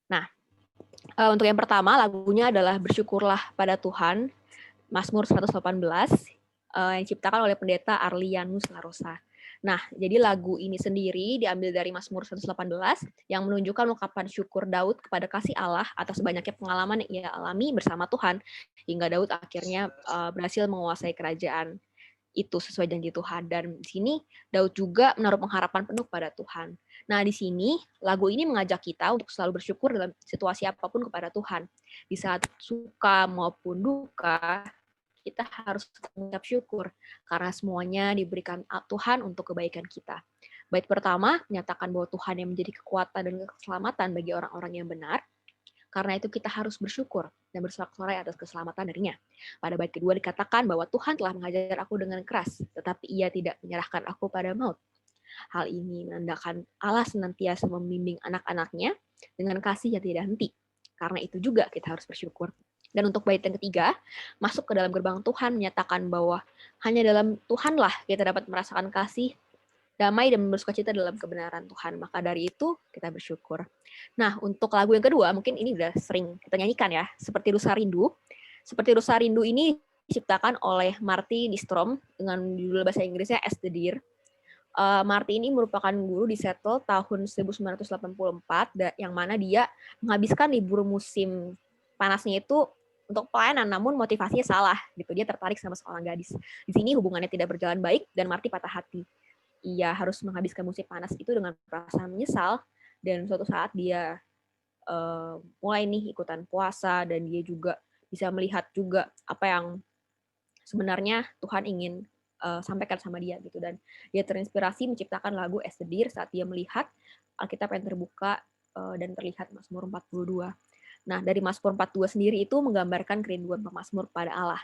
Nah, untuk yang pertama lagunya adalah Bersyukurlah pada Tuhan, Mazmur 118, yang diciptakan oleh pendeta Arlianus Larosa. Nah, jadi lagu ini sendiri diambil dari Mazmur 118 yang menunjukkan ungkapan syukur Daud kepada kasih Allah atas banyaknya pengalaman yang ia alami bersama Tuhan, hingga Daud akhirnya berhasil menguasai kerajaan itu sesuai janji Tuhan. Dan di sini Daud juga menaruh pengharapan penuh pada Tuhan. Nah, di sini lagu ini mengajak kita untuk selalu bersyukur dalam situasi apapun kepada Tuhan. Di saat suka maupun duka, kita harus mengucap syukur karena semuanya diberikan Tuhan untuk kebaikan kita. Bait pertama menyatakan bahwa Tuhan yang menjadi kekuatan dan keselamatan bagi orang-orang yang benar. Karena itu kita harus bersyukur dan bersorak-sorai atas keselamatan darinya. Pada bait kedua dikatakan bahwa Tuhan telah mengajar aku dengan keras, tetapi ia tidak menyerahkan aku pada maut. Hal ini menandakan Allah senantiasa membimbing anak-anaknya dengan kasih yang tidak henti. Karena itu juga kita harus bersyukur. Dan untuk bait yang ketiga, masuk ke dalam gerbang Tuhan menyatakan bahwa hanya dalam Tuhanlah kita dapat merasakan kasih, damai, dan bersukacita dalam kebenaran Tuhan. Maka dari itu kita bersyukur. Nah, untuk lagu yang kedua, mungkin ini udah sering kita nyanyikan ya, Seperti Rusa Rindu. Seperti Rusa Rindu ini diciptakan oleh Marty Nystrom dengan judul bahasa Inggrisnya As the Deer. Marty ini merupakan guru di Seattle tahun 1984, yang mana dia menghabiskan libur musim panasnya itu untuk pelayanan, namun motivasinya salah gitu. Dia tertarik sama seorang gadis. Di sini hubungannya tidak berjalan baik dan Marty patah hati. Ia harus menghabiskan musim panas itu dengan perasaan menyesal, dan suatu saat dia mulai nih ikutan puasa, dan dia juga bisa melihat juga apa yang sebenarnya Tuhan ingin sampaikan sama dia gitu, dan dia terinspirasi menciptakan lagu As the Deer saat dia melihat Alkitab yang terbuka dan terlihat Mazmur 42. Nah, dari Mazmur 42 sendiri itu menggambarkan kerinduan pemazmur pada Allah.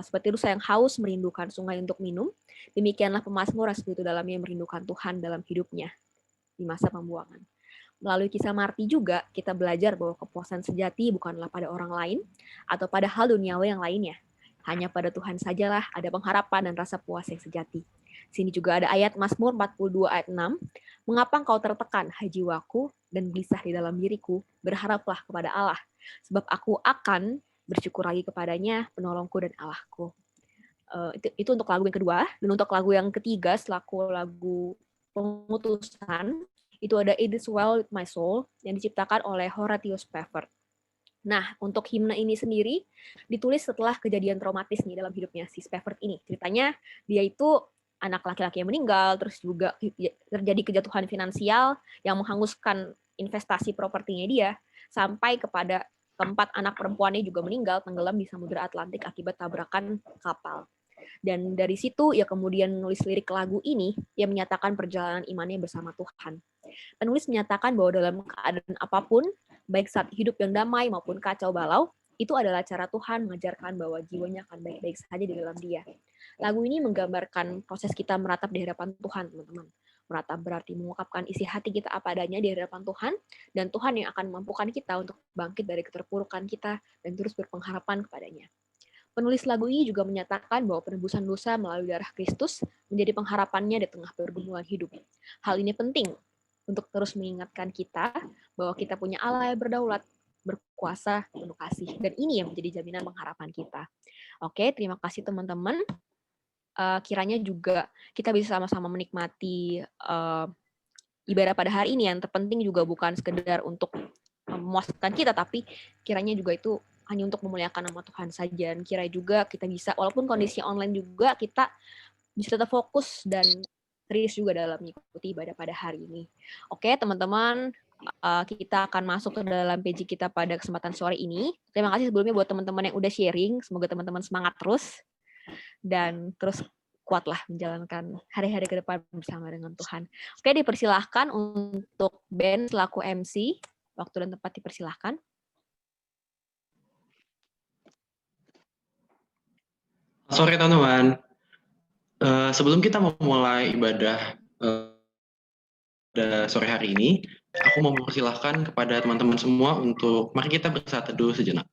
Seperti rusa yang haus merindukan sungai untuk minum, demikianlah pemazmur yang sebegitu dalamnya merindukan Tuhan dalam hidupnya di masa pembuangan. Melalui kisah Marty juga, kita belajar bahwa kepuasan sejati bukanlah pada orang lain atau pada hal duniawi yang lainnya. Hanya pada Tuhan sajalah ada pengharapan dan rasa puas yang sejati. Sini juga ada ayat Mazmur 42 ayat 6, mengapa engkau tertekan, hai jiwaku, dan gelisah di dalam diriku, berharaplah kepada Allah, sebab aku akan bersyukur lagi kepadanya, penolongku dan Allahku. Itu untuk lagu yang kedua. Dan untuk lagu yang ketiga, selaku lagu pemutusan, itu ada It Is Well With My Soul, yang diciptakan oleh Horatius Spafford. Nah, untuk himne ini sendiri ditulis setelah kejadian traumatis nih dalam hidupnya si Spafford ini. Ceritanya dia itu anak laki-laki yang meninggal, terus juga terjadi kejatuhan finansial yang menghanguskan investasi propertinya dia, sampai kepada keempat anak perempuannya juga meninggal tenggelam di Samudra Atlantik akibat tabrakan kapal. Dan dari situ ia kemudian menulis lirik lagu ini yang menyatakan perjalanan imannya bersama Tuhan. Penulis menyatakan bahwa dalam keadaan apapun, baik saat hidup yang damai maupun kacau balau, itu adalah cara Tuhan mengajarkan bahwa jiwanya akan baik-baik saja di dalam Dia. Lagu ini menggambarkan proses kita meratap di hadapan Tuhan, teman-teman. Meratap berarti mengungkapkan isi hati kita apa adanya di hadapan Tuhan, dan Tuhan yang akan memampukan kita untuk bangkit dari keterpurukan kita dan terus berpengharapan kepadanya. Penulis lagu ini juga menyatakan bahwa penebusan dosa melalui darah Kristus menjadi pengharapannya di tengah pergumulan hidup. Hal ini penting untuk terus mengingatkan kita bahwa kita punya Allah yang berdaulat, berkuasa, penuh kasih. Dan ini yang menjadi jaminan pengharapan kita. Oke, terima kasih teman-teman. Kiranya juga kita bisa sama-sama menikmati ibadah pada hari ini. Yang terpenting juga bukan sekedar untuk memuaskan kita, tapi kiranya juga itu hanya untuk memuliakan nama Tuhan saja. Dan kira juga kita bisa, walaupun kondisi online juga, kita bisa tetap fokus dan serius juga dalam mengikuti ibadah pada hari ini. Oke, teman-teman, kita akan masuk ke dalam page kita pada kesempatan sore ini. Terima kasih sebelumnya buat teman-teman yang udah sharing. Semoga teman-teman semangat terus dan terus kuatlah menjalankan hari-hari ke depan bersama dengan Tuhan. Oke, dipersilahkan untuk Ben selaku MC. Waktu dan tempat dipersilahkan. Sore teman-teman, sebelum kita memulai ibadah pada sore hari ini, aku mau mempersilahkan kepada teman-teman semua untuk mari kita bersatu teduh sejenak.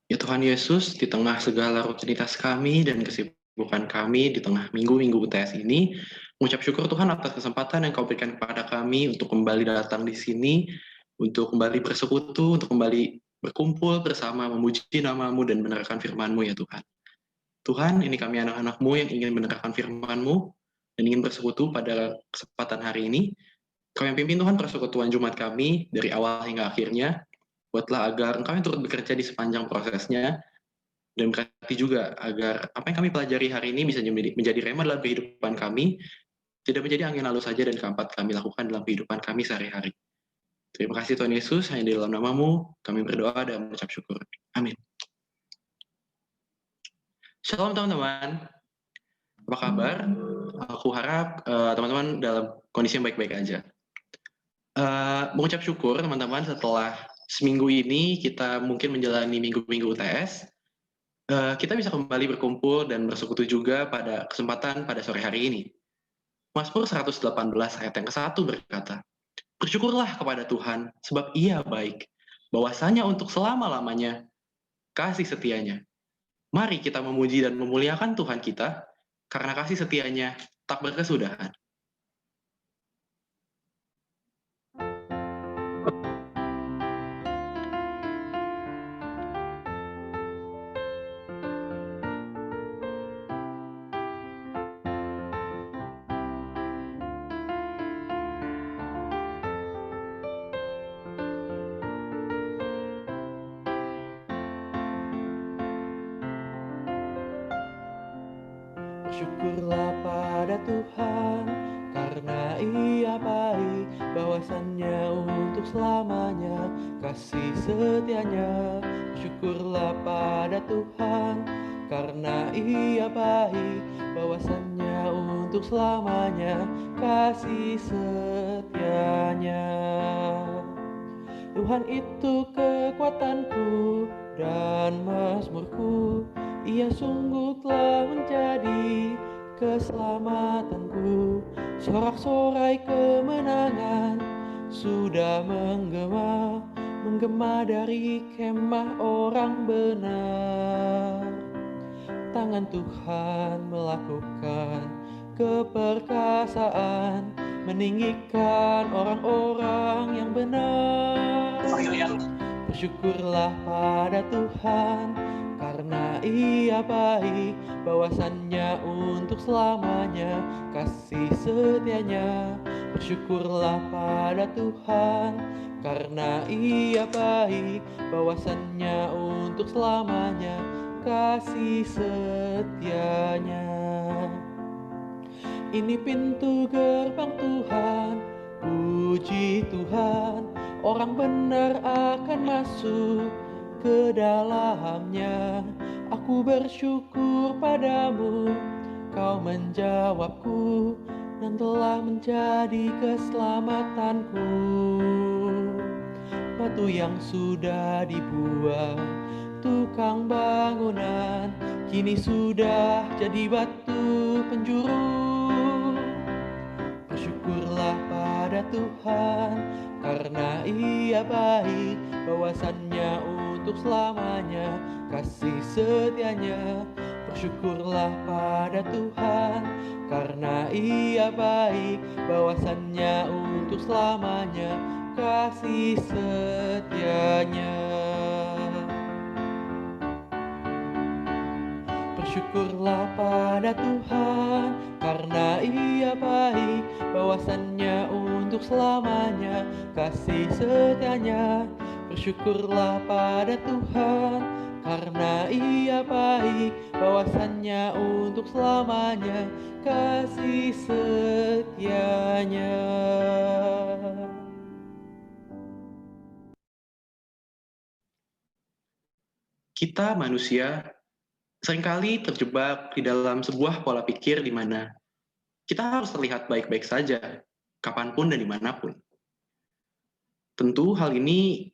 Ya Tuhan Yesus, di tengah segala rutinitas kami dan kesibukan kami di tengah minggu-minggu UTS ini, mengucap syukur Tuhan atas kesempatan yang Kau berikan kepada kami untuk kembali datang di sini, untuk kembali bersekutu, untuk kembali berkumpul bersama memuji nama-Mu dan mendengarkan firman-Mu ya Tuhan. Tuhan, ini kami anak-anak-Mu yang ingin mendengarkan firman-Mu dan ingin bersekutu pada kesempatan hari ini. Kau yang pimpin Tuhan persekutuan Jumat kami dari awal hingga akhirnya. Buatlah agar Engkau yang turut bekerja di sepanjang prosesnya, dan berarti juga agar apa yang kami pelajari hari ini bisa menjadi rema dalam kehidupan kami, tidak menjadi angin lalu saja dan keempat kami lakukan dalam kehidupan kami sehari-hari. Terima kasih Tuhan Yesus, hanya di dalam nama-Mu kami berdoa dan mengucap syukur. Amin. Shalom teman-teman, apa kabar? Aku harap teman-teman dalam kondisi yang baik-baik aja. Mengucap syukur teman-teman setelah seminggu ini kita mungkin menjalani minggu-minggu UTS, kita bisa kembali berkumpul dan bersekutu juga pada kesempatan pada sore hari ini. Mazmur 118 ayat yang ke-1 berkata, "Bersyukurlah kepada Tuhan, sebab Ia baik, bahwasanya untuk selama-lamanya kasih setianya." Mari kita memuji dan memuliakan Tuhan kita, karena kasih setianya tak berkesudahan. Bersyukurlah pada Tuhan, karena Ia baik, bahwasannya untuk selamanya kasih setianya. Bersyukurlah pada Tuhan, karena Ia baik, bahwasannya untuk selamanya kasih setianya. Tuhan itu kekuatanku dan mazmurku, Ia sungguh telah menjadi keselamatanku. Sorak-sorai kemenangan sudah menggema dari kemah orang benar. Tangan Tuhan melakukan keperkasaan, meninggikan orang-orang yang benar. Bersyukurlah pada Tuhan, karena Ia baik, bahwasannya untuk selamanya kasih setianya. Bersyukurlah pada Tuhan, karena Ia baik, bahwasannya untuk selamanya kasih setianya. Ini pintu gerbang Tuhan, puji Tuhan, orang benar akan masuk ke dalamnya. Aku bersyukur padamu, Kau menjawabku dan telah menjadi keselamatanku. Batu yang sudah dibuang tukang bangunan, kini sudah jadi batu penjuru. Bersyukurlah pada Tuhan, karena Ia baik, bahwasannya untuk selamanya kasih setianya. Bersyukurlah pada Tuhan, karena Ia baik, bahwasannya untuk selamanya kasih setianya. Bersyukurlah pada Tuhan, karena Ia baik, bahwasannya untuk selamanya kasih setianya. Bersyukurlah pada Tuhan, karena Ia baik, bahwasannya untuk selamanya kasih setianya. Kita manusia seringkali terjebak di dalam sebuah pola pikir di mana kita harus terlihat baik-baik saja, kapanpun dan dimanapun. Tentu hal ini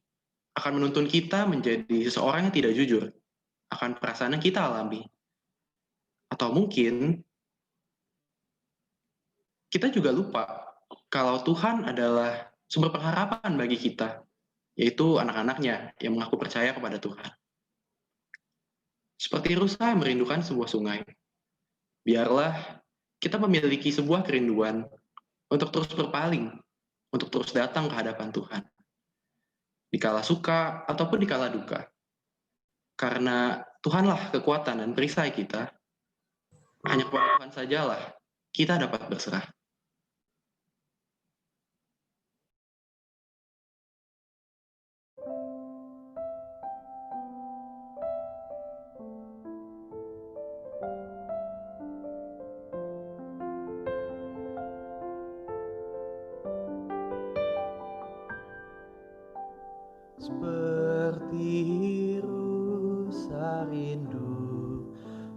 akan menuntun kita menjadi seseorang yang tidak jujur akan perasaan yang kita alami. Atau mungkin kita juga lupa kalau Tuhan adalah sumber pengharapan bagi kita, yaitu anak-anaknya yang mengaku percaya kepada Tuhan. Seperti rusa yang merindukan sebuah sungai. Biarlah kita memiliki sebuah kerinduan untuk terus berpaling, untuk terus datang ke hadapan Tuhan. Dikala suka ataupun dikala duka. Karena Tuhanlah kekuatan dan perisai kita, hanya kepada Tuhan sajalah kita dapat berserah. Seperti rusa rindu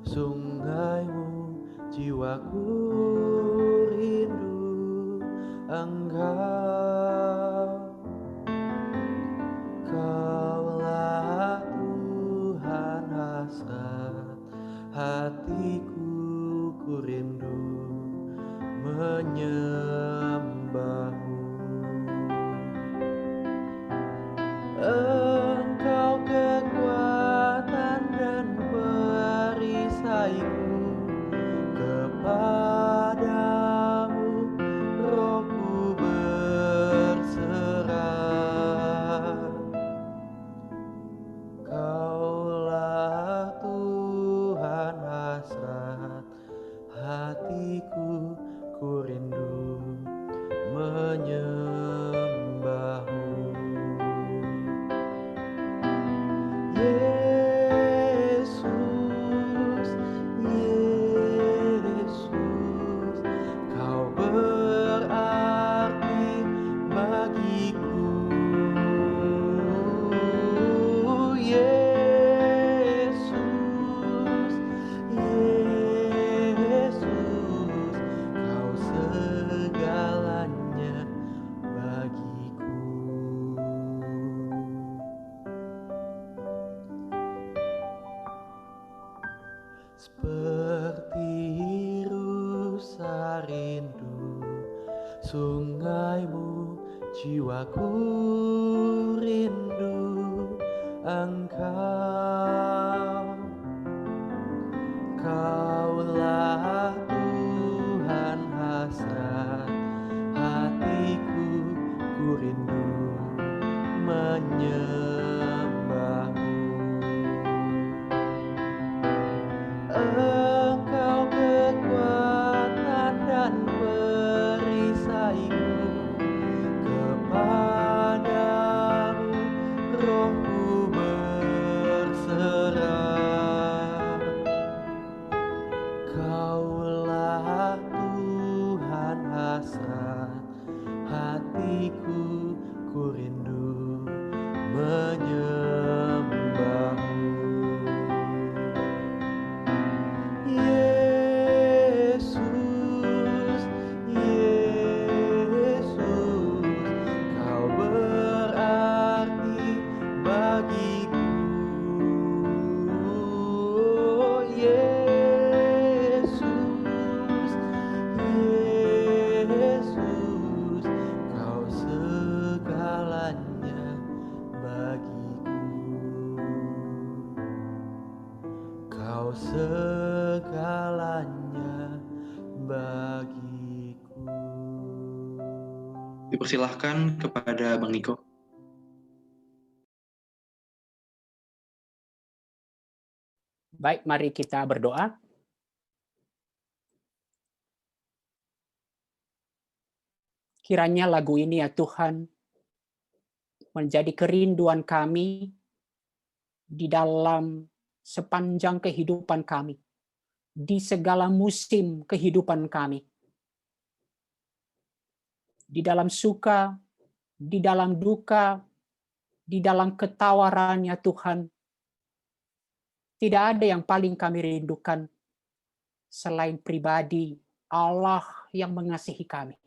sungaimu, jiwaku rindu Engkau. Kaulah Tuhan hasrat hatiku, ku rindu menyembahmu. Engkau kekuatan dan perisaiku, kepadamu rohku berserah. Kaulah Tuhan hasrat hatiku, ku rindu menyembahmu. Yesus, Yesus, Kau berarti bagiku. Yesus, Yesus, Kau segalanya bagiku. Seperti rusa rindu sungaimu, jiwaku rindu Engkau. Kaulah Tuhan hasrat hatiku, ku rindu menyembahmu. Engkau kekuatan dan perisaiku, kepadamu rohku berserah. Kaulah Tuhan hasrat hatiku, ku rindu menyembahmu. Yesus, Yesus, Kau berarti bagiku. Yesus, Yesus, Kau segalanya bagiku. Kau segalanya bagiku. Dipersilahkan kepada Bang Niko. Baik, mari kita berdoa. Kiranya lagu ini ya Tuhan menjadi kerinduan kami di dalam sepanjang kehidupan kami, di segala musim kehidupan kami. Di dalam suka, di dalam duka, di dalam ketawaran ya Tuhan. Tidak ada yang paling kami rindukan selain pribadi Allah yang mengasihi kami.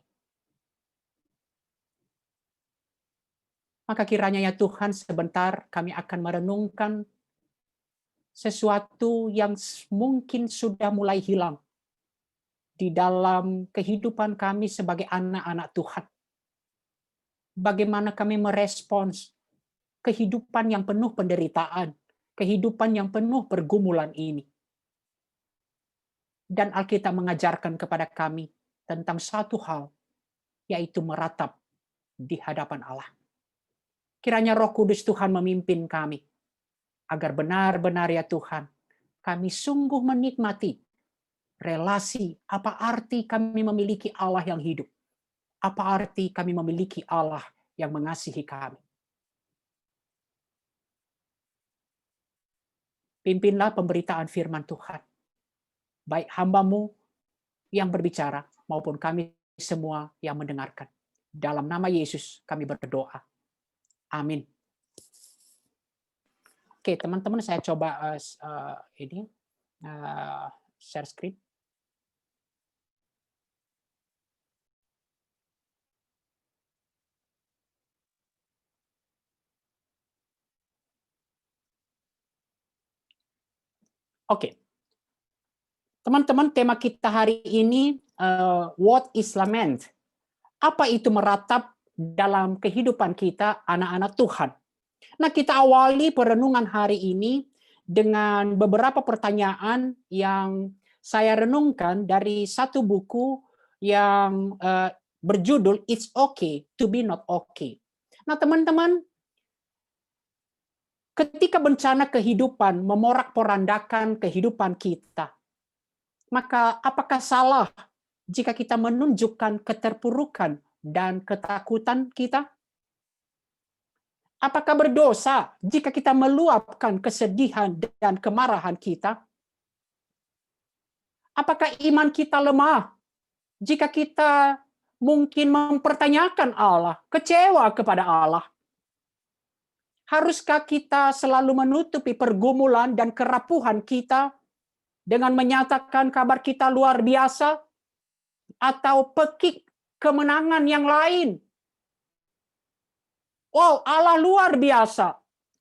Maka kiranya ya Tuhan sebentar kami akan merenungkan sesuatu yang mungkin sudah mulai hilang di dalam kehidupan kami sebagai anak-anak Tuhan. Bagaimana kami merespons kehidupan yang penuh penderitaan, kehidupan yang penuh pergumulan ini. Dan Alkitab mengajarkan kepada kami tentang satu hal, yaitu meratap di hadapan Allah. Kiranya Roh Kudus Tuhan memimpin kami, agar benar-benar ya Tuhan, kami sungguh menikmati relasi, apa arti kami memiliki Allah yang hidup. Apa arti kami memiliki Allah yang mengasihi kami. Pimpinlah pemberitaan firman Tuhan. Baik hamba-Mu yang berbicara maupun kami semua yang mendengarkan. Dalam nama Yesus kami berdoa. Amin. Oke, teman-teman, saya coba share screen. Oke. Teman-teman, tema kita hari ini, what is lament? Apa itu meratap dalam kehidupan kita anak-anak Tuhan? Nah, kita awali perenungan hari ini dengan beberapa pertanyaan yang saya renungkan dari satu buku yang berjudul It's Okay to be Not Okay. Nah, teman-teman, ketika bencana kehidupan memorak-porandakan kehidupan kita, maka apakah salah jika kita menunjukkan keterpurukan dan ketakutan kita? Apakah berdosa jika kita meluapkan kesedihan dan kemarahan kita? Apakah iman kita lemah jika kita mungkin mempertanyakan Allah, kecewa kepada Allah? Haruskah kita selalu menutupi pergumulan dan kerapuhan kita dengan menyatakan kabar kita luar biasa atau pekik kemenangan yang lain? Wow, Allah luar biasa.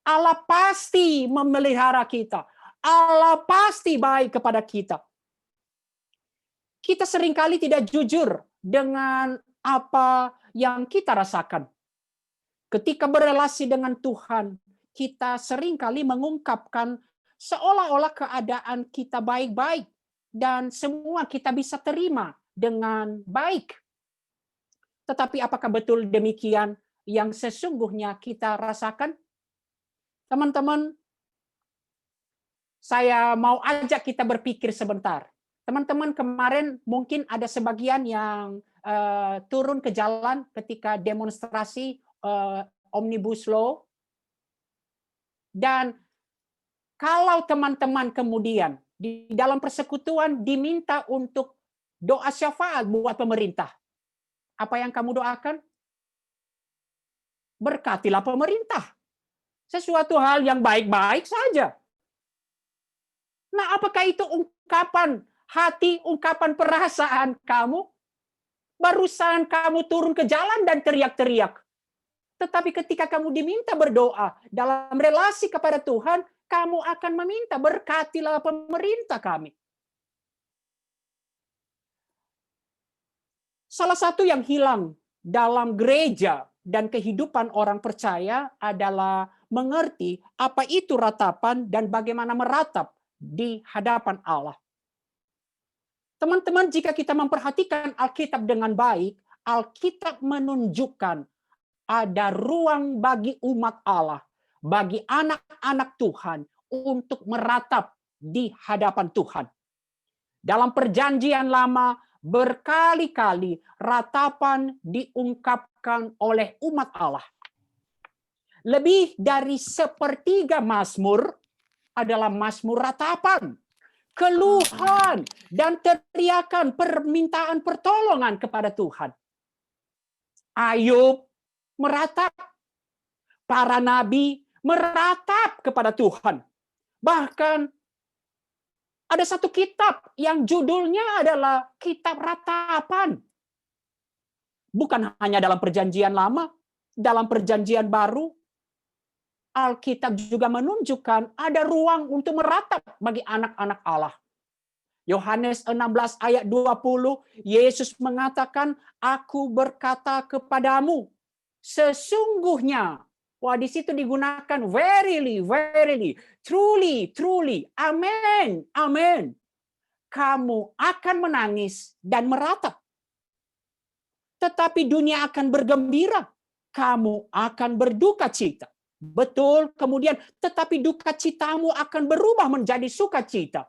Allah pasti memelihara kita. Allah pasti baik kepada kita. Kita seringkali tidak jujur dengan apa yang kita rasakan. Ketika berelasi dengan Tuhan, kita seringkali mengungkapkan seolah-olah keadaan kita baik-baik dan semua kita bisa terima dengan baik. Tetapi apakah betul demikian yang sesungguhnya kita rasakan? Teman-teman, saya mau ajak kita berpikir sebentar. Teman-teman, kemarin mungkin ada sebagian yang turun ke jalan ketika demonstrasi Omnibus Law. Dan kalau teman-teman kemudian di dalam persekutuan diminta untuk doa syafaat buat pemerintah, apa yang kamu doakan? Berkatilah pemerintah. Sesuatu hal yang baik-baik saja. Nah, apakah itu ungkapan hati, ungkapan perasaan kamu? Barusan kamu turun ke jalan dan teriak-teriak. Tetapi ketika kamu diminta berdoa dalam relasi kepada Tuhan, kamu akan meminta berkatilah pemerintah kami. Salah satu yang hilang dalam gereja dan kehidupan orang percaya adalah mengerti apa itu ratapan dan bagaimana meratap di hadapan Allah. Teman-teman, jika kita memperhatikan Alkitab dengan baik, Alkitab menunjukkan ada ruang bagi umat Allah, bagi anak-anak Tuhan untuk meratap di hadapan Tuhan. Dalam Perjanjian Lama, berkali-kali ratapan diungkapkan oleh umat Allah. Lebih dari sepertiga Mazmur adalah Mazmur ratapan, keluhan, dan teriakan permintaan pertolongan kepada Tuhan. Ayub meratap, para nabi meratap kepada Tuhan. Bahkan ada satu kitab yang judulnya adalah Kitab Ratapan. Bukan hanya dalam Perjanjian Lama, dalam Perjanjian Baru, Alkitab juga menunjukkan ada ruang untuk meratap bagi anak-anak Allah. Yohanes 16 ayat 20, Yesus mengatakan, "Aku berkata kepadamu, sesungguhnya Wah, di situ digunakan verily, verily, truly, truly, amen, amen. Kamu akan menangis dan meratap. Tetapi dunia akan bergembira. Kamu akan berduka cita. Betul, kemudian tetapi duka citamu akan berubah menjadi sukacita.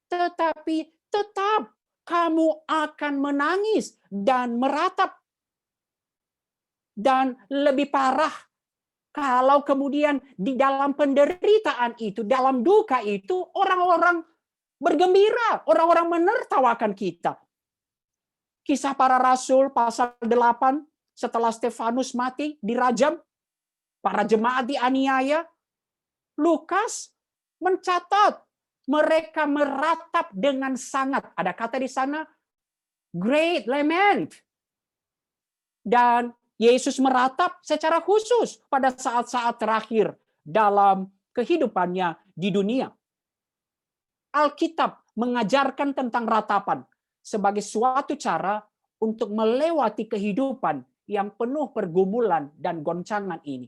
Tetapi tetap kamu akan menangis dan meratap. Dan lebih parah, kalau kemudian di dalam penderitaan itu, dalam duka itu, orang-orang bergembira, orang-orang menertawakan kita. Kisah Para Rasul pasal 8, setelah Stefanus mati, dirajam, para jemaat dianiaya, Lukas mencatat mereka meratap dengan sangat. Ada kata di sana, great lament. Dan Yesus meratap secara khusus pada saat-saat terakhir dalam kehidupannya di dunia. Alkitab mengajarkan tentang ratapan sebagai suatu cara untuk melewati kehidupan yang penuh pergumulan dan goncangan ini.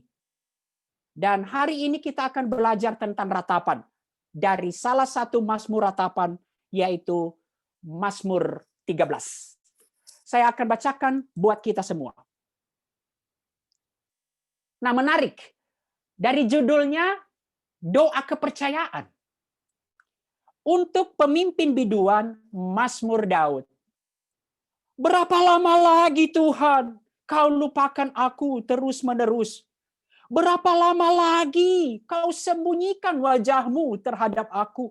Dan hari ini kita akan belajar tentang ratapan dari salah satu Mazmur ratapan, yaitu Mazmur 13. Saya akan bacakan buat kita semua. Nah, menarik. Dari judulnya, doa kepercayaan. Untuk pemimpin biduan, Mazmur Daud. Berapa lama lagi Tuhan, kau lupakan aku terus-menerus? Berapa lama lagi kau sembunyikan wajahmu terhadap aku?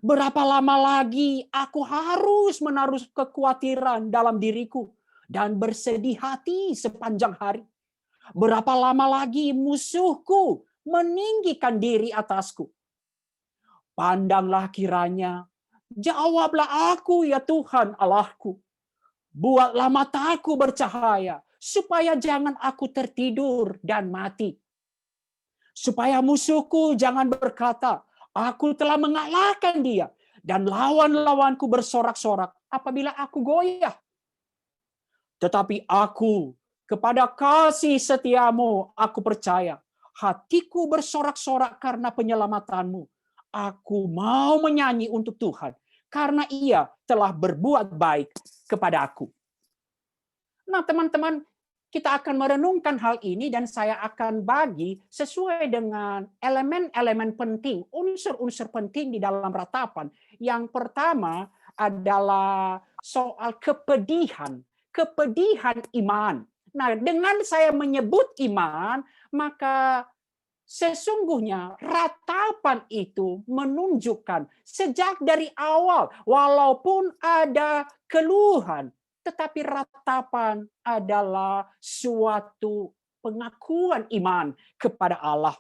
Berapa lama lagi aku harus menaruh kekhawatiran dalam diriku dan bersedih hati sepanjang hari? Berapa lama lagi musuhku meninggikan diri atasku? Pandanglah kiranya, jawablah aku ya Tuhan Allahku. Buatlah mataku bercahaya, supaya jangan aku tertidur dan mati. Supaya musuhku jangan berkata, aku telah mengalahkan dia, dan lawan-lawanku bersorak-sorak apabila aku goyah. Tetapi aku, kepada kasih setiamu aku percaya. Hatiku bersorak-sorak karena penyelamatanmu. Aku mau menyanyi untuk Tuhan, karena Ia telah berbuat baik kepada aku. Nah, teman-teman, kita akan merenungkan hal ini dan saya akan bagi sesuai dengan elemen-elemen penting, unsur-unsur penting di dalam ratapan. Yang pertama adalah soal kepedihan iman. Nah, dengan saya menyebut iman, maka sesungguhnya ratapan itu menunjukkan sejak dari awal, walaupun ada keluhan, tetapi ratapan adalah suatu pengakuan iman kepada Allah.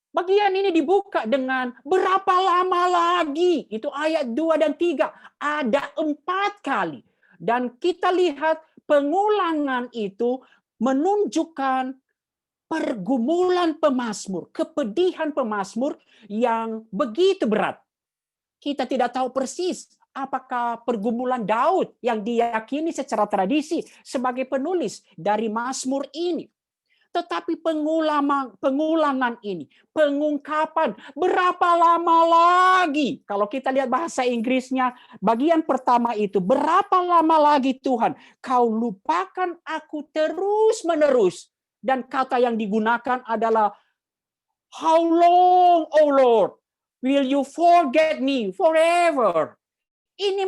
Bagian ini dibuka dengan berapa lama lagi. Itu ayat 2 dan 3. Ada 4 kali. Dan kita lihat pengulangan itu menunjukkan pergumulan pemazmur, kepedihan pemazmur yang begitu berat. Kita tidak tahu persis apakah pergumulan Daud yang diyakini secara tradisi sebagai penulis dari Mazmur ini. Tetapi pengulangan ini, pengungkapan berapa lama lagi? Kalau kita lihat bahasa Inggrisnya, bagian pertama itu, berapa lama lagi Tuhan, kau lupakan aku terus-menerus. Dan kata yang digunakan adalah, how long, O Lord, will you forget me forever? Ini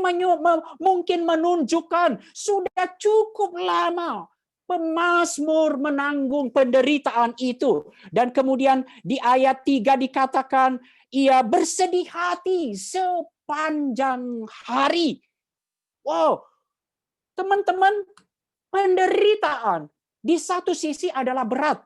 mungkin menunjukkan sudah cukup lama pemazmur menanggung penderitaan itu. Dan kemudian di ayat 3 dikatakan, ia bersedih hati sepanjang hari. Wow, teman-teman, penderitaan di satu sisi adalah berat.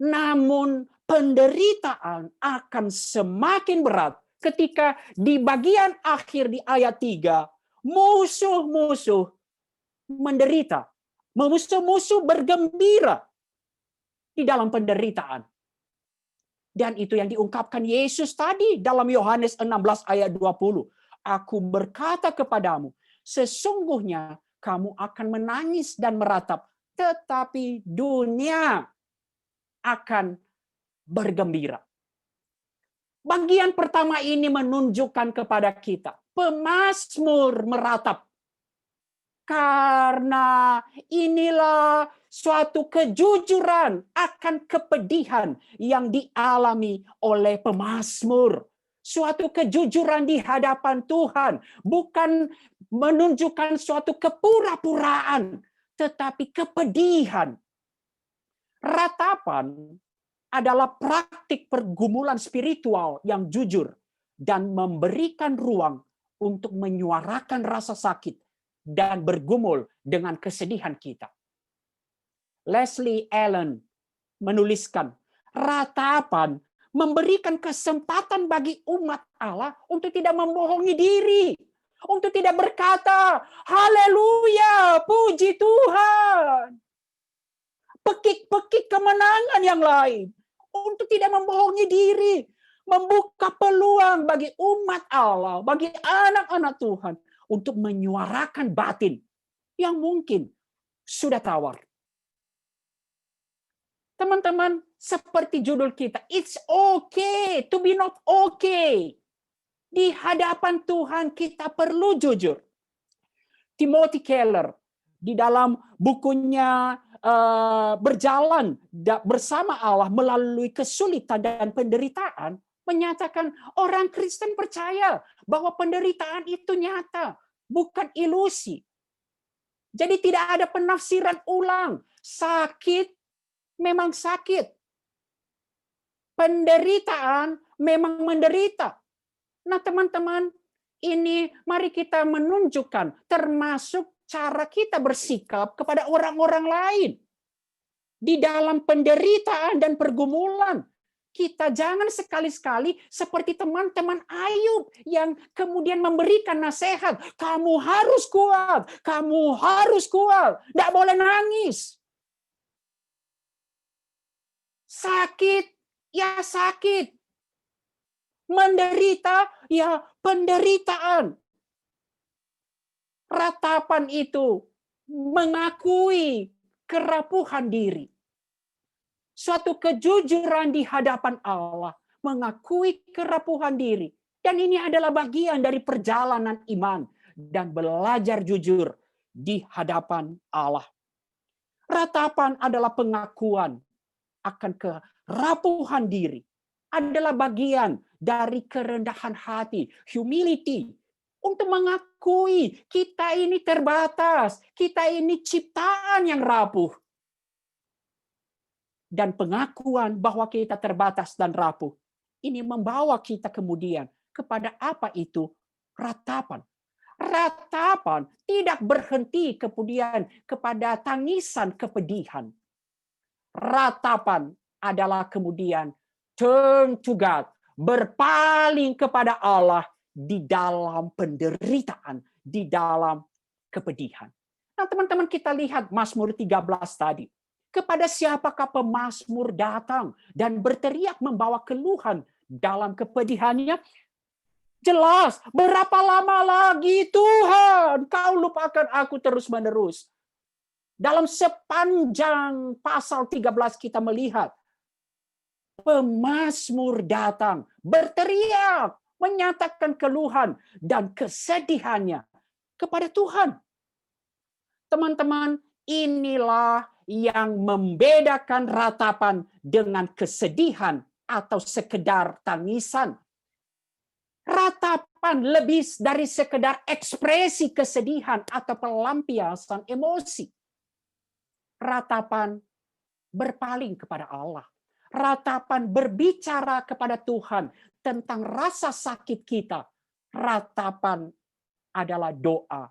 Namun penderitaan akan semakin berat ketika di bagian akhir di ayat 3, musuh-musuh menderita. Musuh-musuh bergembira di dalam penderitaan. Dan itu yang diungkapkan Yesus tadi dalam Yohanes 16 ayat 20. Aku berkata kepadamu, sesungguhnya kamu akan menangis dan meratap, tetapi dunia akan bergembira. Bagian pertama ini menunjukkan kepada kita, pemazmur meratap. Karena inilah suatu kejujuran akan kepedihan yang dialami oleh pemazmur. Suatu kejujuran di hadapan Tuhan, bukan menunjukkan suatu kepura-puraan, tetapi kepedihan. Ratapan adalah praktik pergumulan spiritual yang jujur dan memberikan ruang untuk menyuarakan rasa sakit dan bergumul dengan kesedihan kita. Leslie Allen menuliskan, ratapan memberikan kesempatan bagi umat Allah untuk tidak membohongi diri, untuk tidak berkata, haleluya, puji Tuhan. Pekik-pekik kemenangan yang lain, untuk tidak membohongi diri, membuka peluang bagi umat Allah, bagi anak-anak Tuhan, untuk menyuarakan batin yang mungkin sudah tawar. Teman-teman, seperti judul kita, it's okay to be not okay. Di hadapan Tuhan kita perlu jujur. Timothy Keller di dalam bukunya Berjalan bersama Allah melalui kesulitan dan penderitaan menyatakan orang Kristen percaya bahwa penderitaan itu nyata, bukan ilusi. Jadi tidak ada penafsiran ulang. Sakit memang sakit. Penderitaan memang menderita. Nah, teman-teman, ini mari kita menunjukkan termasuk cara kita bersikap kepada orang-orang lain. Di dalam penderitaan dan pergumulan, kita jangan sekali-sekali seperti teman-teman Ayub yang kemudian memberikan nasihat. Kamu harus kuat, kamu harus kuat, tidak boleh nangis. Sakit, ya sakit. Menderita, ya penderitaan. Ratapan itu mengakui kerapuhan diri. Suatu kejujuran di hadapan Allah, mengakui kerapuhan diri. Dan ini adalah bagian dari perjalanan iman dan belajar jujur di hadapan Allah. Ratapan adalah pengakuan akan kerapuhan diri. Adalah bagian dari kerendahan hati, humility. Untuk mengakui kita ini terbatas, kita ini ciptaan yang rapuh. Dan pengakuan bahwa kita terbatas dan rapuh, ini membawa kita kemudian kepada apa itu? Ratapan. Ratapan tidak berhenti kemudian kepada tangisan kepedihan. Ratapan adalah kemudian turn to God, berpaling kepada Allah, di dalam penderitaan, di dalam kepedihan. Nah, teman-teman, kita lihat Mazmur 13 tadi. Kepada siapakah pemazmur datang dan berteriak membawa keluhan dalam kepedihannya? Jelas, berapa lama lagi Tuhan kau lupakan aku terus-menerus. Dalam sepanjang pasal 13 kita melihat pemazmur datang, berteriak, menyatakan keluhan dan kesedihannya kepada Tuhan. Teman-teman, inilah yang membedakan ratapan dengan kesedihan atau sekedar tangisan. Ratapan lebih dari sekedar ekspresi kesedihan atau pelampiasan emosi. Ratapan berpaling kepada Allah. Ratapan berbicara kepada Tuhan tentang rasa sakit kita. Ratapan adalah doa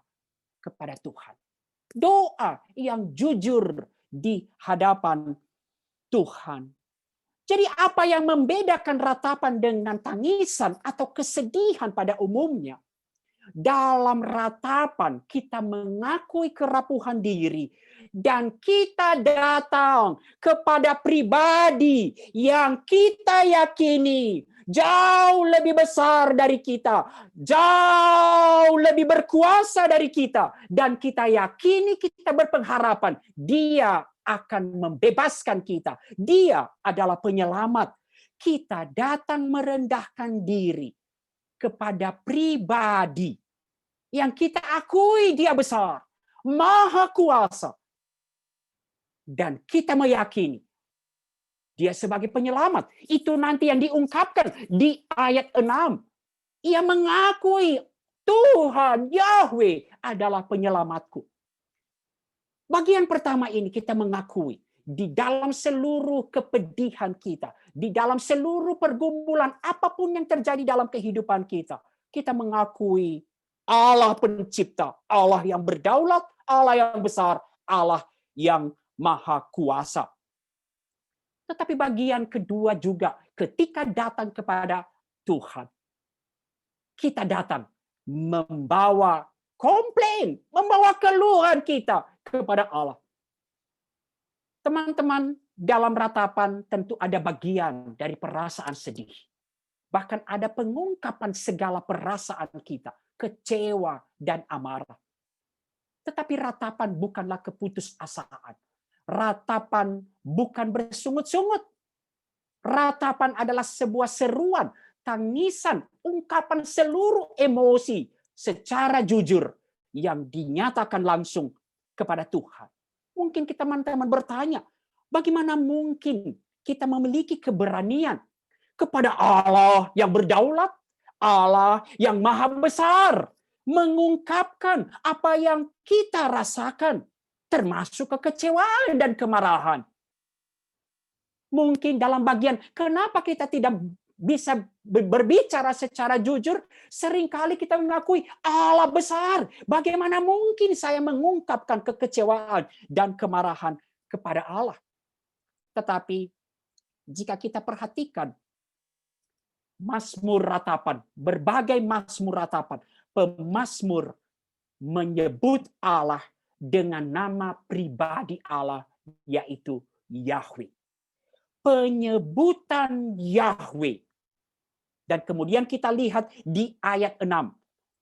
kepada Tuhan. Doa yang jujur di hadapan Tuhan. Jadi apa yang membedakan ratapan dengan tangisan atau kesedihan pada umumnya? Dalam ratapan kita mengakui kerapuhan diri dan kita datang kepada pribadi yang kita yakini jauh lebih besar dari kita, jauh lebih berkuasa dari kita, dan kita yakini, kita berpengharapan Dia akan membebaskan kita. Dia adalah penyelamat. Kita datang merendahkan diri kepada pribadi yang kita akui Dia besar, maha kuasa, dan kita meyakini Dia sebagai penyelamat. Itu nanti yang diungkapkan di ayat 6. Ia mengakui Tuhan Yahweh adalah penyelamatku. Bagian pertama ini kita mengakui di dalam seluruh kepedihan kita, di dalam seluruh pergumulan apapun yang terjadi dalam kehidupan kita, kita mengakui Allah pencipta, Allah yang berdaulat, Allah yang besar, Allah yang maha kuasa. Tetapi bagian kedua juga, ketika datang kepada Tuhan, kita datang membawa komplain, membawa keluhan kita kepada Allah. Teman-teman, dalam ratapan tentu ada bagian dari perasaan sedih. Bahkan ada pengungkapan segala perasaan kita, kecewa dan amarah. Tetapi ratapan bukanlah keputusasaan. Ratapan bukan bersungut-sungut. Ratapan adalah sebuah seruan, tangisan, ungkapan seluruh emosi secara jujur yang dinyatakan langsung kepada Tuhan. Mungkin kita teman-teman bertanya, bagaimana mungkin kita memiliki keberanian kepada Allah yang berdaulat, Allah yang maha besar, mengungkapkan apa yang kita rasakan, termasuk kekecewaan dan kemarahan. Mungkin dalam bagian kenapa kita tidak bisa berbicara secara jujur, seringkali kita mengakui Allah besar. Bagaimana mungkin saya mengungkapkan kekecewaan dan kemarahan kepada Allah? Tetapi jika kita perhatikan Mazmur ratapan, berbagai Mazmur ratapan, pemazmur menyebut Allah dengan nama pribadi Allah, yaitu Yahweh. Penyebutan Yahweh. Dan kemudian kita lihat di ayat 6.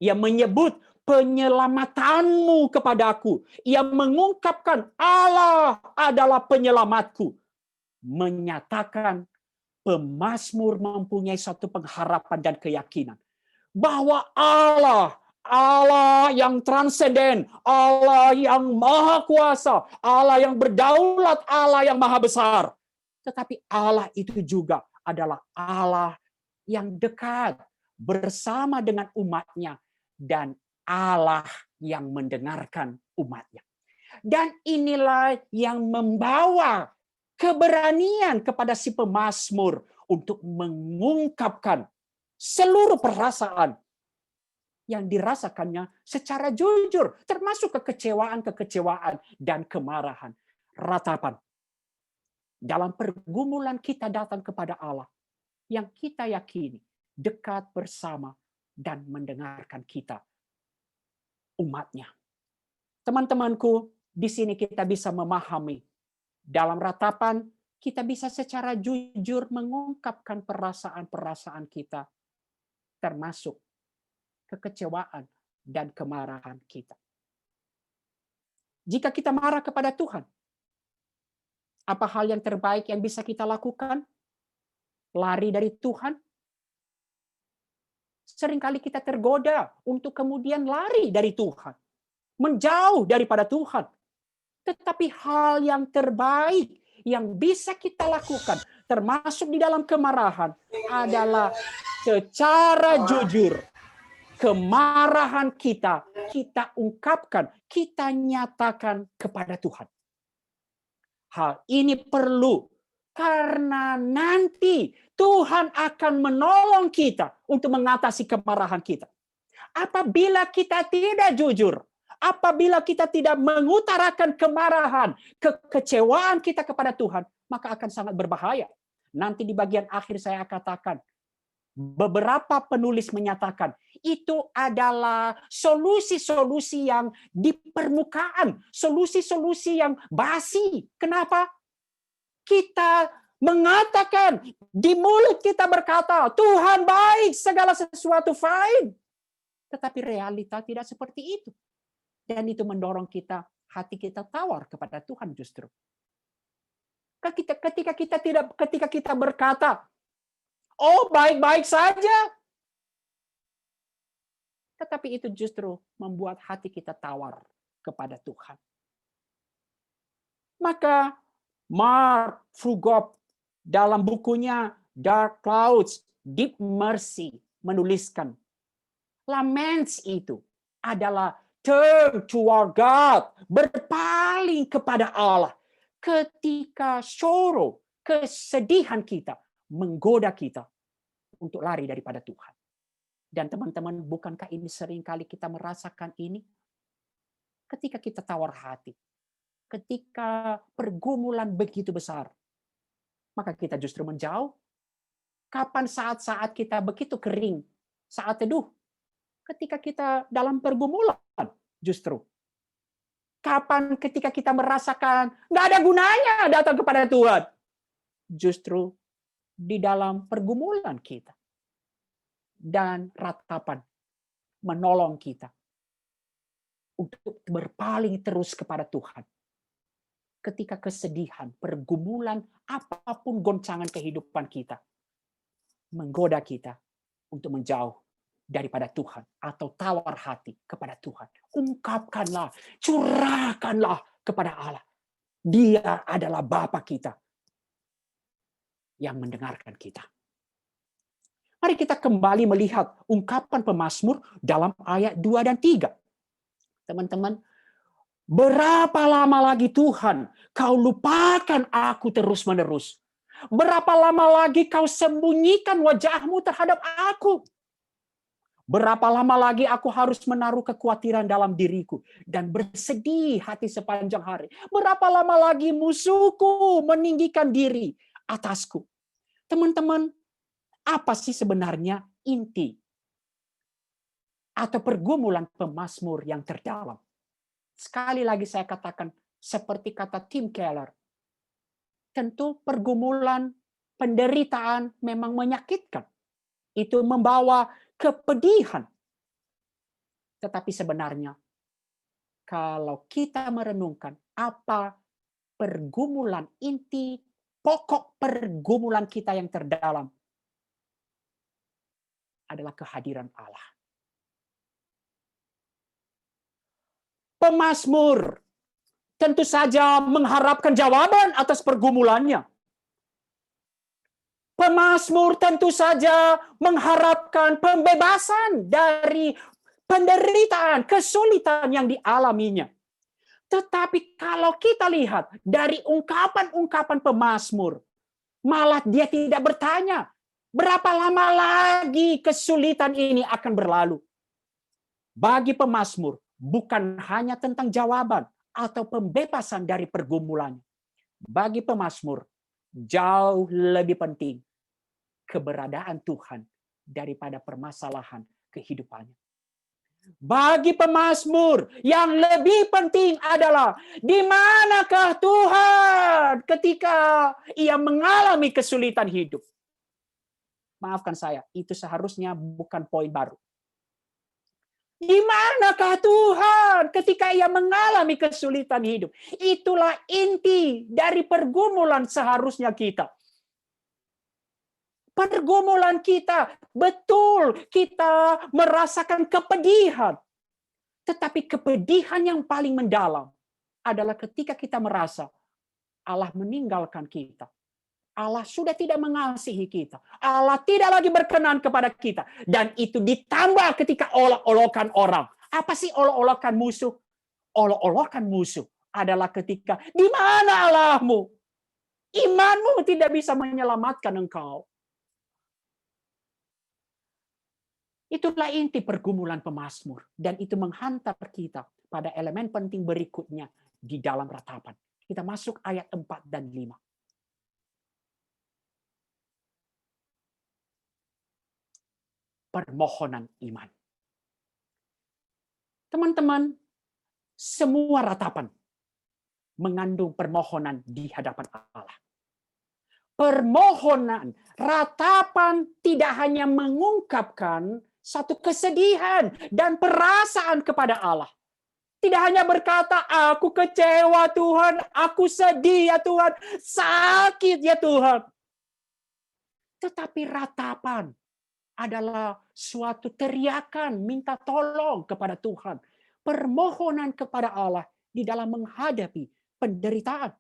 Ia menyebut penyelamatanmu kepadaku. Ia mengungkapkan Allah adalah penyelamatku. Menyatakan pemazmur mempunyai suatu pengharapan dan keyakinan bahwa Allah yang transenden, Allah yang maha kuasa, Allah yang berdaulat, Allah yang maha besar. Tetapi Allah itu juga adalah Allah yang dekat bersama dengan umatnya dan Allah yang mendengarkan umatnya. Dan inilah yang membawa keberanian kepada si pemazmur untuk mengungkapkan seluruh perasaan yang dirasakannya secara jujur, termasuk kekecewaan dan kemarahan. Ratapan. Dalam pergumulan kita datang kepada Allah yang kita yakini dekat bersama dan mendengarkan kita, umatnya. Teman-temanku, di sini kita bisa memahami. Dalam ratapan, kita bisa secara jujur mengungkapkan perasaan-perasaan kita, termasuk kekecewaan dan kemarahan kita. Jika kita marah kepada Tuhan, apa hal yang terbaik yang bisa kita lakukan? Lari dari Tuhan? Seringkali kita tergoda untuk kemudian lari dari Tuhan, menjauh daripada Tuhan. Tetapi hal yang terbaik yang bisa kita lakukan, termasuk di dalam kemarahan, adalah secara jujur kemarahan kita ungkapkan, kita nyatakan kepada Tuhan. Hal ini perlu karena nanti Tuhan akan menolong kita untuk mengatasi kemarahan kita. Apabila kita tidak jujur, apabila kita tidak mengutarakan kemarahan, kekecewaan kita kepada Tuhan, maka akan sangat berbahaya. Nanti di bagian akhir saya katakan, beberapa penulis menyatakan itu adalah solusi-solusi yang di permukaan, solusi-solusi yang basi. Kenapa? Kita mengatakan, di mulut kita berkata, Tuhan baik, segala sesuatu fine. Tetapi realita tidak seperti itu. Dan itu mendorong kita, hati kita tawar kepada Tuhan justru. Ketika kita berkata, oh baik-baik saja. Tetapi itu justru membuat hati kita tawar kepada Tuhan. Maka Mark Frugop dalam bukunya Dark Clouds, Deep Mercy menuliskan, laments itu adalah turn toward God, berpaling kepada Allah. Ketika sorrow, kesedihan kita menggoda kita untuk lari daripada Tuhan. Dan teman-teman, bukankah ini seringkali kita merasakan ini? Ketika kita tawar hati, ketika pergumulan begitu besar, maka kita justru menjauh. Kapan saat-saat kita begitu kering, saat teduh? Ketika kita dalam pergumulan, justru. Kapan ketika kita merasakan nggak ada gunanya datang kepada Tuhan? Justru di dalam pergumulan kita. Dan ratapan menolong kita untuk berpaling terus kepada Tuhan. Ketika kesedihan, pergumulan, apapun goncangan kehidupan kita, menggoda kita untuk menjauh daripada Tuhan atau tawar hati kepada Tuhan. Ungkapkanlah, curahkanlah kepada Allah. Dia adalah Bapa kita yang mendengarkan kita. Mari kita kembali melihat ungkapan pemazmur dalam ayat 2 dan 3. Teman-teman, berapa lama lagi Tuhan kau lupakan aku terus-menerus? Berapa lama lagi kau sembunyikan wajahmu terhadap aku? Berapa lama lagi aku harus menaruh kekhawatiran dalam diriku dan bersedih hati sepanjang hari? Berapa lama lagi musuhku meninggikan diri atasku? Teman-teman, apa sih sebenarnya inti atau pergumulan pemazmur yang terdalam? Sekali lagi saya katakan, seperti kata Tim Keller, tentu pergumulan, penderitaan memang menyakitkan. Itu membawa kepedihan. Tetapi sebenarnya, kalau kita merenungkan apa pergumulan inti, pokok pergumulan kita yang terdalam, adalah kehadiran Allah. Pemazmur tentu saja mengharapkan jawaban atas pergumulannya. Pemazmur tentu saja mengharapkan pembebasan dari penderitaan, kesulitan yang dialaminya. Tetapi kalau kita lihat dari ungkapan-ungkapan pemazmur, malah dia tidak bertanya, berapa lama lagi kesulitan ini akan berlalu? Bagi pemazmur, bukan hanya tentang jawaban atau pembebasan dari pergumulannya. Bagi pemazmur, jauh lebih penting keberadaan Tuhan daripada permasalahan kehidupannya. Bagi pemazmur, yang lebih penting adalah di manakah Tuhan ketika ia mengalami kesulitan hidup. Maafkan saya, itu seharusnya bukan poin baru. Di manakah Tuhan ketika ia mengalami kesulitan hidup? Itulah inti dari pergumulan seharusnya kita. Pergumulan kita, betul kita merasakan kepedihan. Tetapi kepedihan yang paling mendalam adalah ketika kita merasa Allah meninggalkan kita. Allah sudah tidak mengasihi kita. Allah tidak lagi berkenan kepada kita. Dan itu ditambah ketika olok-olokan orang. Apa sih olok-olokan musuh? Olok-olokan musuh adalah ketika, di mana Allahmu? Imanmu tidak bisa menyelamatkan engkau. Itulah inti pergumulan pemazmur. Dan itu menghantar kita pada elemen penting berikutnya di dalam ratapan. Kita masuk ayat 4 dan 5. Permohonan iman. Teman-teman, semua ratapan mengandung permohonan di hadapan Allah. Permohonan, ratapan tidak hanya mengungkapkan satu kesedihan dan perasaan kepada Allah. Tidak hanya berkata, aku kecewa Tuhan, aku sedih ya Tuhan, sakit ya Tuhan. Tetapi ratapan adalah suatu teriakan minta tolong kepada Tuhan. Permohonan kepada Allah di dalam menghadapi penderitaan.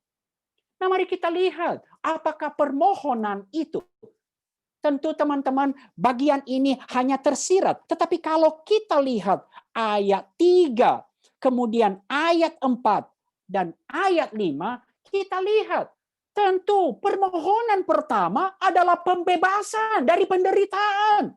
Nah, mari kita lihat apakah permohonan itu. Tentu teman-teman bagian ini hanya tersirat. Tetapi kalau kita lihat ayat 3, kemudian ayat 4, dan ayat 5, kita lihat. Tentu permohonan pertama adalah pembebasan dari penderitaan.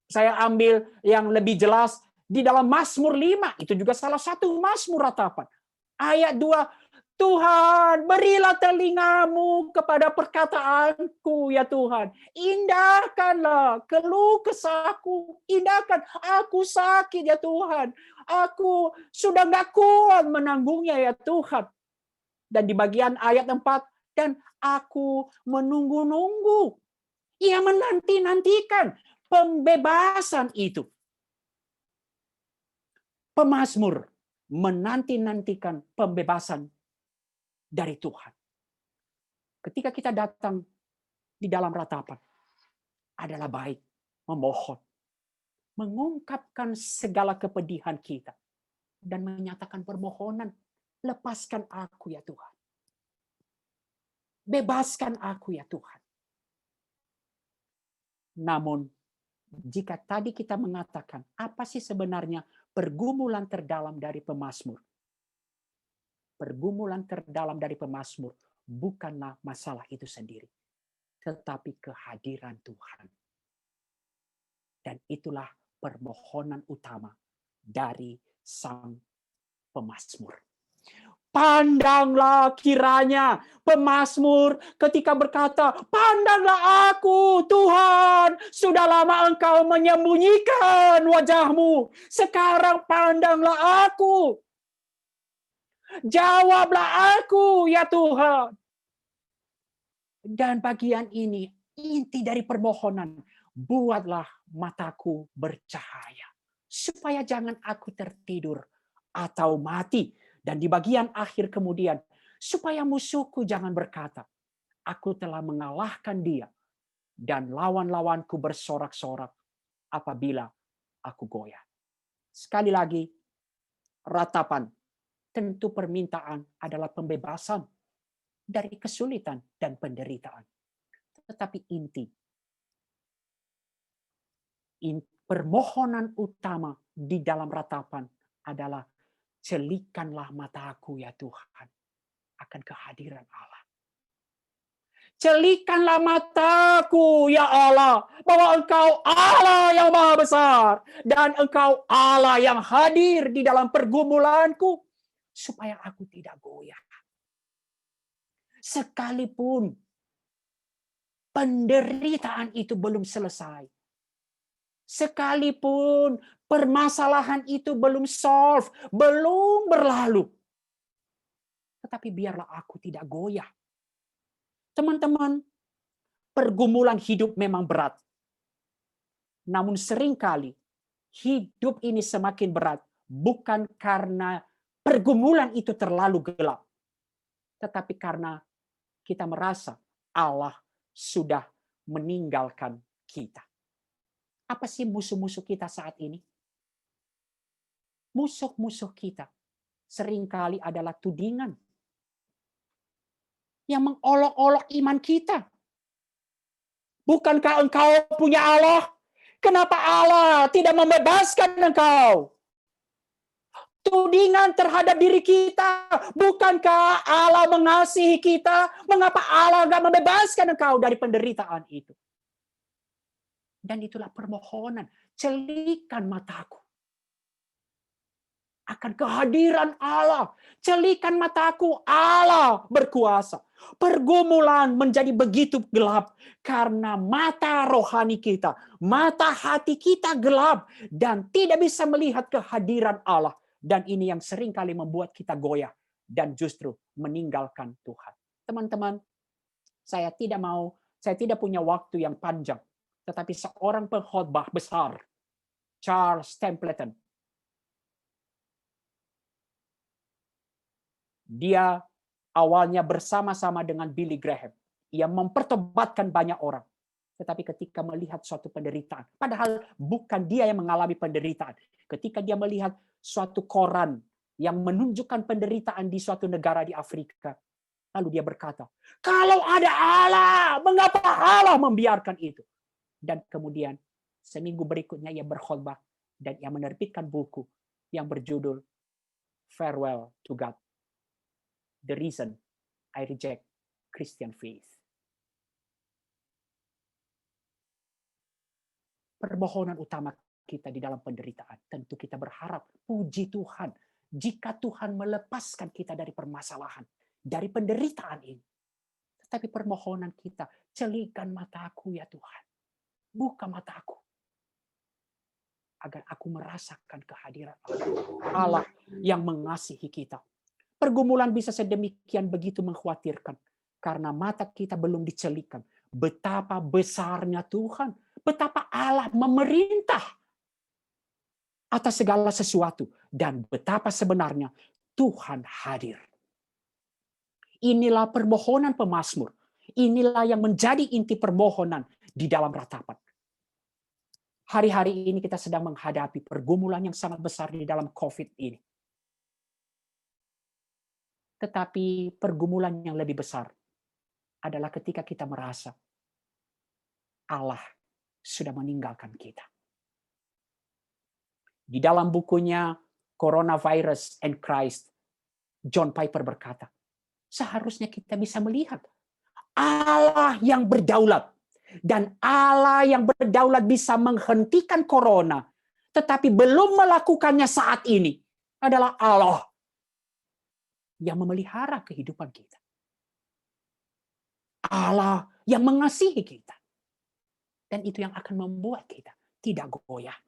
Saya ambil yang lebih jelas di dalam Mazmur 5. Itu juga salah satu Mazmur ratapan. Ayat 2, Tuhan, berilah telingamu kepada perkataanku, ya Tuhan. Indahkanlah keluh kesahku. Indahkan, aku sakit, ya Tuhan. Aku sudah gak kuat menanggungnya, ya Tuhan. Dan di bagian ayat 4, dan aku menunggu-nunggu. Ia menanti-nantikan pembebasan itu. Pemazmur menanti-nantikan pembebasan dari Tuhan. Ketika kita datang di dalam ratapan, adalah baik memohon, mengungkapkan segala kepedihan kita, dan menyatakan permohonan, lepaskan aku ya Tuhan. Bebaskan aku ya Tuhan. Namun, jika tadi kita mengatakan, apa sih sebenarnya pergumulan terdalam dari pemazmur? Pergumulan terdalam dari pemazmur bukanlah masalah itu sendiri, tetapi kehadiran Tuhan. Dan itulah permohonan utama dari sang pemazmur. Pandanglah kiranya pemazmur ketika berkata, pandanglah aku Tuhan, sudah lama engkau menyembunyikan wajahmu, sekarang pandanglah aku. Jawablah aku ya Tuhan. Dan bagian ini inti dari permohonan. Buatlah mataku bercahaya. Supaya jangan aku tertidur atau mati. Dan di bagian akhir kemudian. Supaya musuhku jangan berkata. Aku telah mengalahkan dia. Dan lawan-lawanku bersorak-sorak. Apabila aku goyah. Sekali lagi. Ratapan. Tentu permintaan adalah pembebasan dari kesulitan dan penderitaan. Tetapi inti permohonan utama di dalam ratapan adalah celikanlah mataku ya Tuhan akan kehadiran Allah. Celikanlah mataku ya Allah bahwa Engkau Allah yang maha besar dan Engkau Allah yang hadir di dalam pergumulanku. Supaya aku tidak goyah. Sekalipun penderitaan itu belum selesai. Sekalipun permasalahan itu belum solve, belum berlalu. Tetapi biarlah aku tidak goyah. Teman-teman, pergumulan hidup memang berat. Namun seringkali hidup ini semakin berat bukan karena pergumulan itu terlalu gelap. Tetapi karena kita merasa Allah sudah meninggalkan kita. Apa sih musuh-musuh kita saat ini? Musuh-musuh kita seringkali adalah tudingan yang mengolok-olok iman kita. Bukankah engkau punya Allah? Kenapa Allah tidak membebaskan engkau? Tudingan terhadap diri kita. Bukankah Allah mengasihi kita? Mengapa Allah enggak membebaskan engkau dari penderitaan itu? Dan itulah permohonan. Celikan mataku akan kehadiran Allah. Celikan mataku, Allah berkuasa. Pergumulan menjadi begitu gelap karena mata rohani kita, mata hati kita gelap dan tidak bisa melihat kehadiran Allah. Dan ini yang seringkali membuat kita goyah dan justru meninggalkan Tuhan. Teman-teman, Saya tidak punya waktu yang panjang. Tetapi seorang pengkhotbah besar, Charles Templeton, dia awalnya bersama-sama dengan Billy Graham. Ia mempertobatkan banyak orang. Tetapi ketika melihat suatu penderitaan, padahal bukan dia yang mengalami penderitaan. Ketika dia melihat suatu koran yang menunjukkan penderitaan di suatu negara di Afrika, lalu dia berkata, kalau ada Allah, mengapa Allah membiarkan itu? Dan kemudian seminggu berikutnya ia berkhotbah dan ia menerbitkan buku yang berjudul Farewell to God. The Reason I Reject Christian Faith. Permohonan utama kita di dalam penderitaan, tentu kita berharap, puji Tuhan, jika Tuhan melepaskan kita dari permasalahan, dari penderitaan ini. Tetapi permohonan kita, celikan mataku ya Tuhan, buka mataku, agar aku merasakan kehadiran Allah yang mengasihi kita. Pergumulan bisa sedemikian begitu mengkhawatirkan, karena mata kita belum dicelikan. Betapa besarnya Tuhan, betapa Allah memerintah atas segala sesuatu, dan betapa sebenarnya Tuhan hadir. Inilah permohonan pemazmur. Inilah yang menjadi inti permohonan di dalam ratapan. Hari-hari ini kita sedang menghadapi pergumulan yang sangat besar di dalam COVID ini. Tetapi pergumulan yang lebih besar adalah ketika kita merasa Allah sudah meninggalkan kita. Di dalam bukunya Coronavirus and Christ, John Piper berkata, seharusnya kita bisa melihat Allah yang berdaulat. Dan Allah yang berdaulat bisa menghentikan corona, tetapi belum melakukannya saat ini, adalah Allah yang memelihara kehidupan kita. Allah yang mengasihi kita. Dan itu yang akan membuat kita tidak goyah.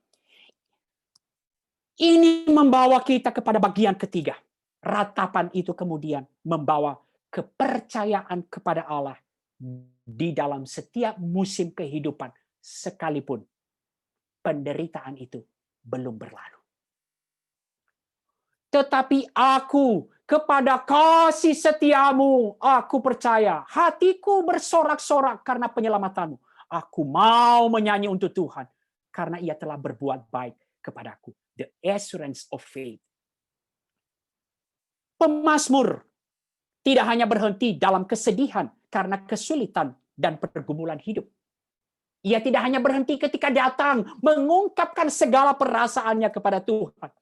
Ini membawa kita kepada bagian ketiga. Ratapan itu kemudian membawa kepercayaan kepada Allah di dalam setiap musim kehidupan, sekalipun penderitaan itu belum berlalu. Tetapi aku, kepada kasih setiamu, aku percaya. Hatiku bersorak-sorak karena penyelamatanmu. Aku mau menyanyi untuk Tuhan, karena ia telah berbuat baik kepadaku. The assurance of faith. Pemazmur tidak hanya berhenti dalam kesedihan karena kesulitan dan pergumulan hidup. Ia tidak hanya berhenti ketika datang mengungkapkan segala perasaannya kepada Tuhan.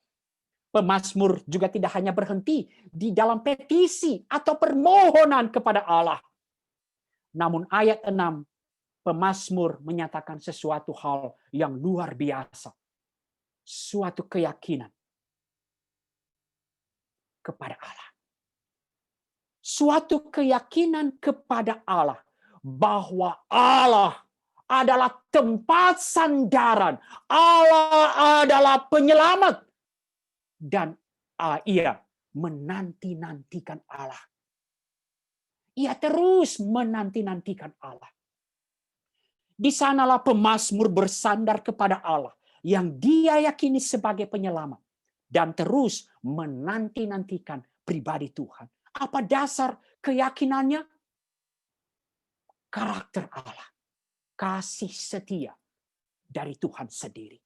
Pemazmur juga tidak hanya berhenti di dalam petisi atau permohonan kepada Allah. Namun ayat 6, pemazmur menyatakan sesuatu hal yang luar biasa. Suatu keyakinan kepada Allah. Suatu keyakinan kepada Allah bahwa Allah adalah tempat sandaran, Allah adalah penyelamat, dan ia menanti-nantikan Allah. Ia terus menanti-nantikan Allah. Di sanalah pemazmur bersandar kepada Allah yang dia yakini sebagai penyelamat, dan terus menanti-nantikan pribadi Tuhan. Apa dasar keyakinannya? Karakter Allah. Kasih setia dari Tuhan sendiri.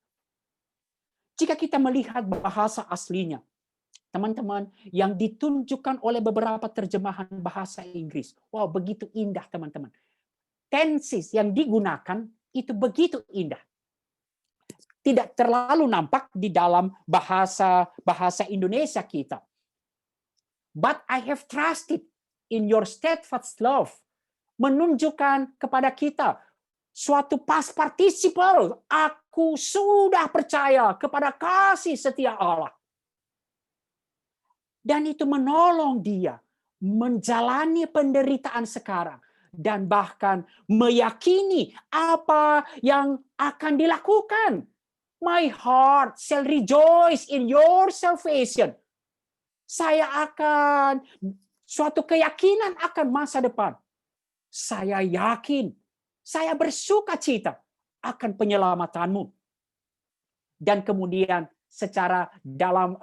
Jika kita melihat bahasa aslinya, teman-teman, yang ditunjukkan oleh beberapa terjemahan bahasa Inggris. Wow, begitu indah teman-teman. Tenses yang digunakan itu begitu indah. Tidak terlalu nampak di dalam bahasa Indonesia kita. But I have trusted in your steadfast love. Menunjukkan kepada kita suatu past participle. Aku sudah percaya kepada kasih setia Allah. Dan itu menolong dia menjalani penderitaan sekarang. Dan bahkan meyakini apa yang akan dilakukan. My heart shall rejoice in your salvation. Saya akan suatu keyakinan akan masa depan. saya yakin, saya bersuka cita akan penyelamatanmu. Dan kemudian secara dalam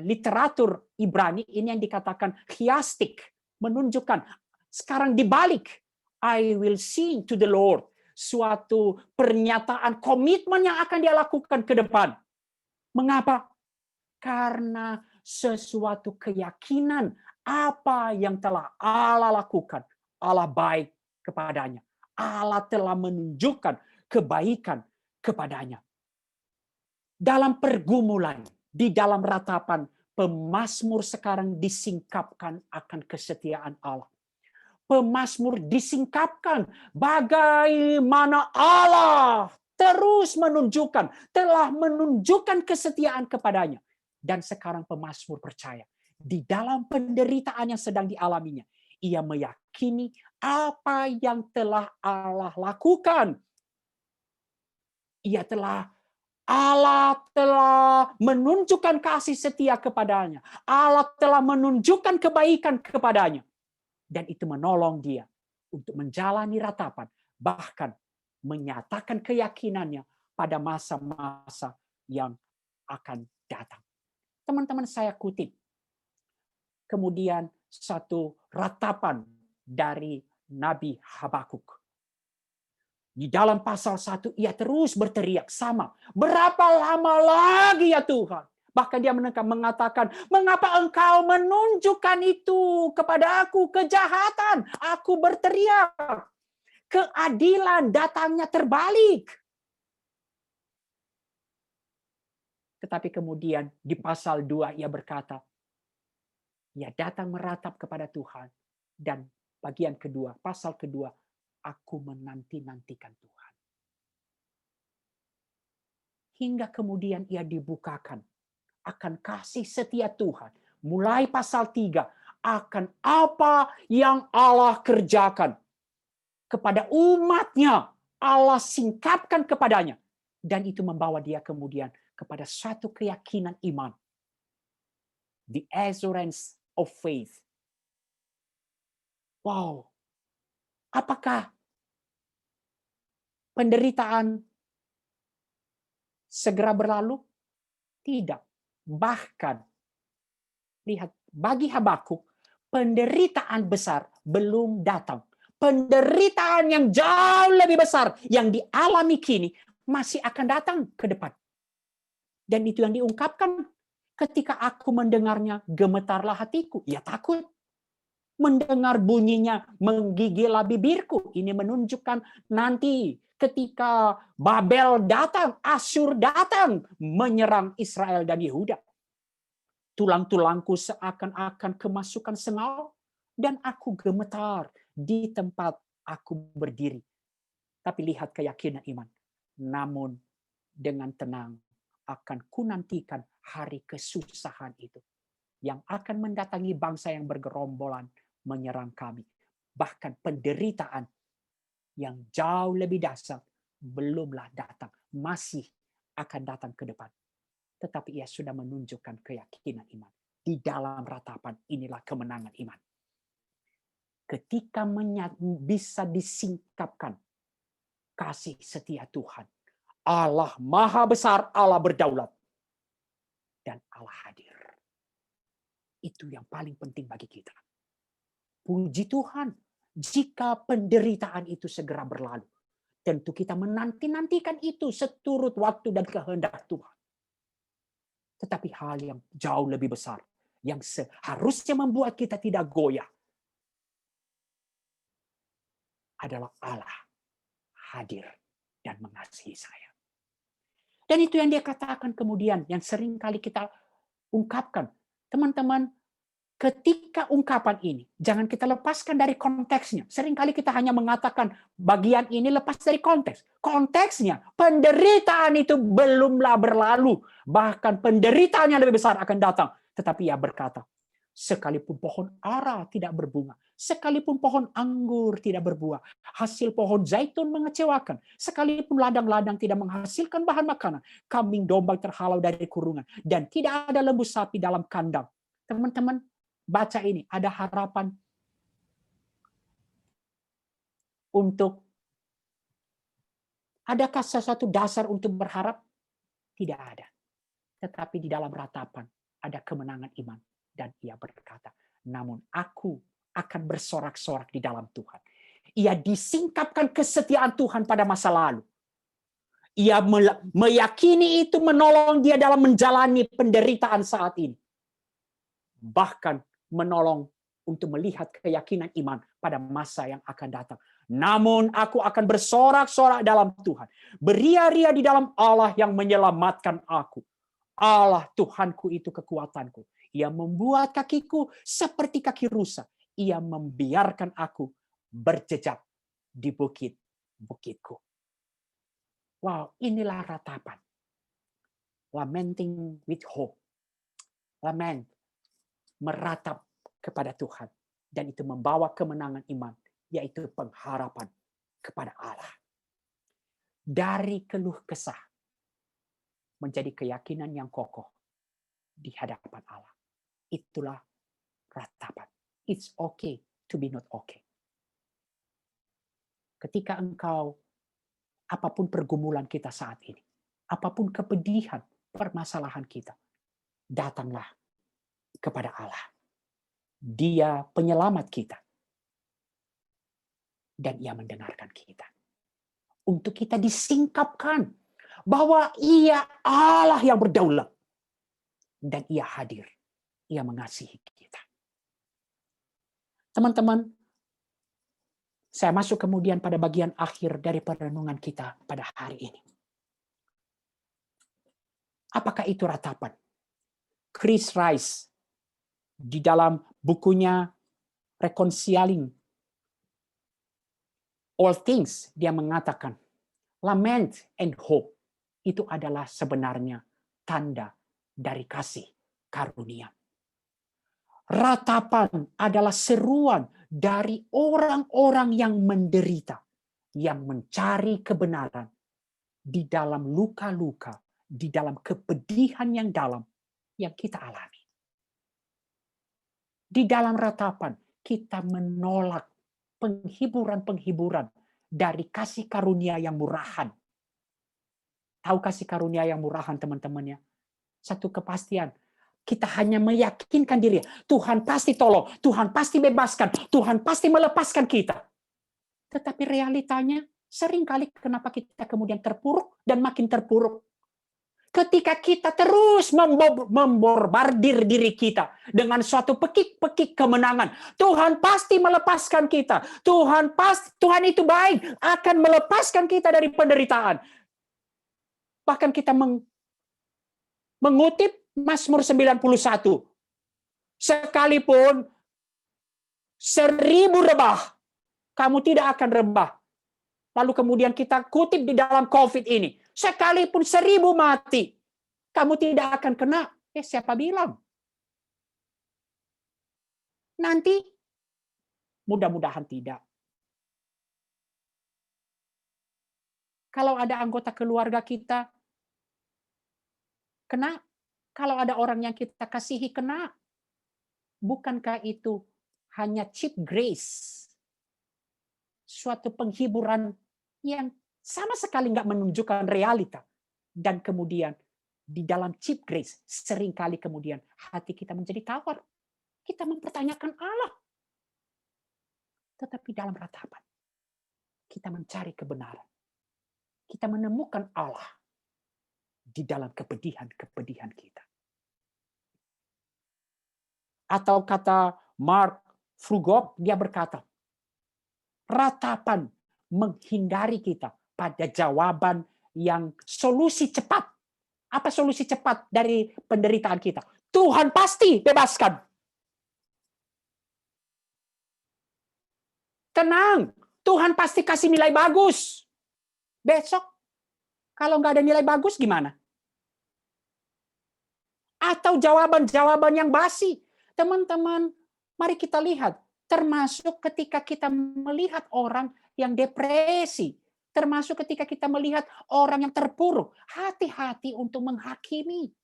literatur Ibrani ini yang dikatakan chiastic, menunjukkan sekarang dibalik, I will sing to the Lord, suatu pernyataan komitmen yang akan dia lakukan ke depan. Mengapa? Karena sesuatu keyakinan apa yang telah Allah lakukan, Allah baik kepadanya. Allah telah menunjukkan kebaikan kepadanya. Dalam pergumulan, di dalam ratapan, pemazmur sekarang disingkapkan akan kesetiaan Allah. Pemazmur disingkapkan bagaimana Allah terus telah menunjukkan kesetiaan kepadanya. Dan sekarang pemazmur percaya, di dalam penderitaan yang sedang dialaminya, ia meyakini apa yang telah Allah lakukan. Allah telah menunjukkan kasih setia kepadanya. Allah telah menunjukkan kebaikan kepadanya. Dan itu menolong dia untuk menjalani ratapan. Bahkan menyatakan keyakinannya pada masa-masa yang akan datang. Teman-teman, saya kutip kemudian satu ratapan dari Nabi Habakuk. Di dalam pasal 1 ia terus berteriak sama. Berapa lama lagi ya Tuhan? Bahkan dia mengatakan, mengapa engkau menunjukkan itu kepada aku, kejahatan? Aku berteriak. Keadilan datangnya terbalik. Tetapi kemudian di pasal 2 ia berkata, ia datang meratap kepada Tuhan. Dan bagian kedua, pasal kedua, aku menanti-nantikan Tuhan. Hingga kemudian ia dibukakan akan kasih setia Tuhan. Mulai pasal 3, akan apa yang Allah kerjakan. Kepada umatnya, Allah singkapkan kepadanya. Dan itu membawa dia kemudian kepada suatu keyakinan iman. The assurance of faith. Wow. Apakah penderitaan segera berlalu? Tidak. Bahkan, lihat, bagi Habakuk, penderitaan besar belum datang. Penderitaan yang jauh lebih besar yang dialami kini masih akan datang ke depan. Dan itu yang diungkapkan ketika aku mendengarnya, gemetarlah hatiku. Ya takut. Mendengar bunyinya menggigil bibirku. Ini menunjukkan nanti ketika Babel datang, Asyur datang menyerang Israel dan Yehuda. Tulang-tulangku seakan-akan kemasukan sengal dan aku gemetar di tempat aku berdiri. Tapi lihat keyakinan iman. Namun dengan tenang akan kunantikan hari kesusahan itu yang akan mendatangi bangsa yang bergerombolan menyerang kami. Bahkan penderitaan yang jauh lebih dahsyat belumlah datang, masih akan datang ke depan. Tetapi ia sudah menunjukkan keyakinan iman. Di dalam ratapan inilah kemenangan iman. Ketika bisa disingkapkan kasih setia Tuhan, Allah Maha Besar, Allah berdaulat, dan Allah hadir. Itu yang paling penting bagi kita. Puji Tuhan, jika penderitaan itu segera berlalu, tentu kita menanti-nantikan itu seturut waktu dan kehendak Tuhan. Tetapi hal yang jauh lebih besar, yang seharusnya membuat kita tidak goyah, adalah Allah hadir dan mengasihi saya. Dan itu yang dia katakan kemudian, yang sering kali kita ungkapkan. Teman-teman, ketika ungkapan ini, jangan kita lepaskan dari konteksnya. Seringkali kita hanya mengatakan bagian ini lepas dari konteks. Konteksnya, penderitaan itu belumlah berlalu. Bahkan penderitaan yang lebih besar akan datang. Tetapi ia berkata, sekalipun pohon ara tidak berbunga, sekalipun pohon anggur tidak berbuah, hasil pohon zaitun mengecewakan, sekalipun ladang-ladang tidak menghasilkan bahan makanan, kambing domba terhalau dari kurungan, dan tidak ada lembu sapi dalam kandang. Teman-teman, baca ini, ada harapan. untuk adakah sesuatu dasar untuk berharap? Tidak ada. Tetapi di dalam ratapan ada kemenangan iman. Dan ia berkata, namun aku akan bersorak-sorak di dalam Tuhan. Ia disingkapkan kesetiaan Tuhan pada masa lalu. Ia meyakini itu menolong dia dalam menjalani penderitaan saat ini. Bahkan menolong untuk melihat keyakinan iman pada masa yang akan datang. Namun aku akan bersorak-sorak dalam Tuhan. Beria-ria di dalam Allah yang menyelamatkan aku. Allah Tuhanku itu kekuatanku. Ia membuat kakiku seperti kaki rusa. Ia membiarkan aku berjejak di bukit-bukitku. Wow, inilah ratapan. Lamenting with hope. Lament, meratap kepada Tuhan. Dan itu membawa kemenangan iman, yaitu pengharapan kepada Allah. Dari keluh kesah, menjadi keyakinan yang kokoh di hadapan Allah. Itulah ratapan. It's okay to be not okay. Ketika engkau, apapun pergumulan kita saat ini, apapun kepedihan, permasalahan kita, datanglah kepada Allah. Dia penyelamat kita. Dan ia mendengarkan kita. Untuk kita disingkapkan bahwa ia Allah yang berdaulat. Dan ia hadir. Ia mengasihi kita. Teman-teman, saya masuk kemudian pada bagian akhir dari perenungan kita pada hari ini. Apakah itu ratapan? Chris Rice di dalam bukunya Reconciling All Things, dia mengatakan, lament and hope itu adalah sebenarnya tanda dari kasih karunia. Ratapan adalah seruan dari orang-orang yang menderita, yang mencari kebenaran di dalam luka-luka, di dalam kepedihan yang dalam yang kita alami. Di dalam ratapan, kita menolak penghiburan-penghiburan dari kasih karunia yang murahan. Tahu kasih karunia yang murahan, teman-temannya? Satu kepastian. Kita hanya meyakinkan diri, Tuhan pasti tolong, Tuhan pasti bebaskan, Tuhan pasti melepaskan kita. Tetapi realitanya, seringkali kenapa kita kemudian terpuruk dan makin terpuruk? Ketika kita terus membombardir diri kita dengan suatu pekik-pekik kemenangan, Tuhan pasti melepaskan kita. Tuhan itu baik, akan melepaskan kita dari penderitaan. Bahkan kita mengutip Mazmur 91. Sekalipun 1000 rebah, kamu tidak akan rebah. Lalu kemudian kita kutip di dalam COVID ini. Sekalipun 1000 mati, kamu tidak akan kena. Siapa bilang? Nanti, mudah-mudahan tidak. Kalau ada anggota keluarga kita kena, kalau ada orang yang kita kasihi kena, bukankah itu hanya cheap grace? Suatu penghiburan yang sama sekali nggak menunjukkan realita. Dan kemudian di dalam cheap grace, seringkali kemudian hati kita menjadi tawar. Kita mempertanyakan Allah. Tetapi dalam ratapan, kita mencari kebenaran. Kita menemukan Allah di dalam kepedihan-kepedihan kita. Atau kata Mark Frugop, dia berkata, ratapan menghindari kita pada jawaban yang solusi cepat. Apa solusi cepat dari penderitaan kita? Tuhan pasti bebaskan. Tenang, Tuhan pasti kasih nilai bagus. Besok, kalau nggak ada nilai bagus gimana? Atau jawaban-jawaban yang basi. Teman-teman, mari kita lihat. Termasuk ketika kita melihat orang yang depresi. Termasuk ketika kita melihat orang yang terpuruk. Hati-hati untuk menghakimi.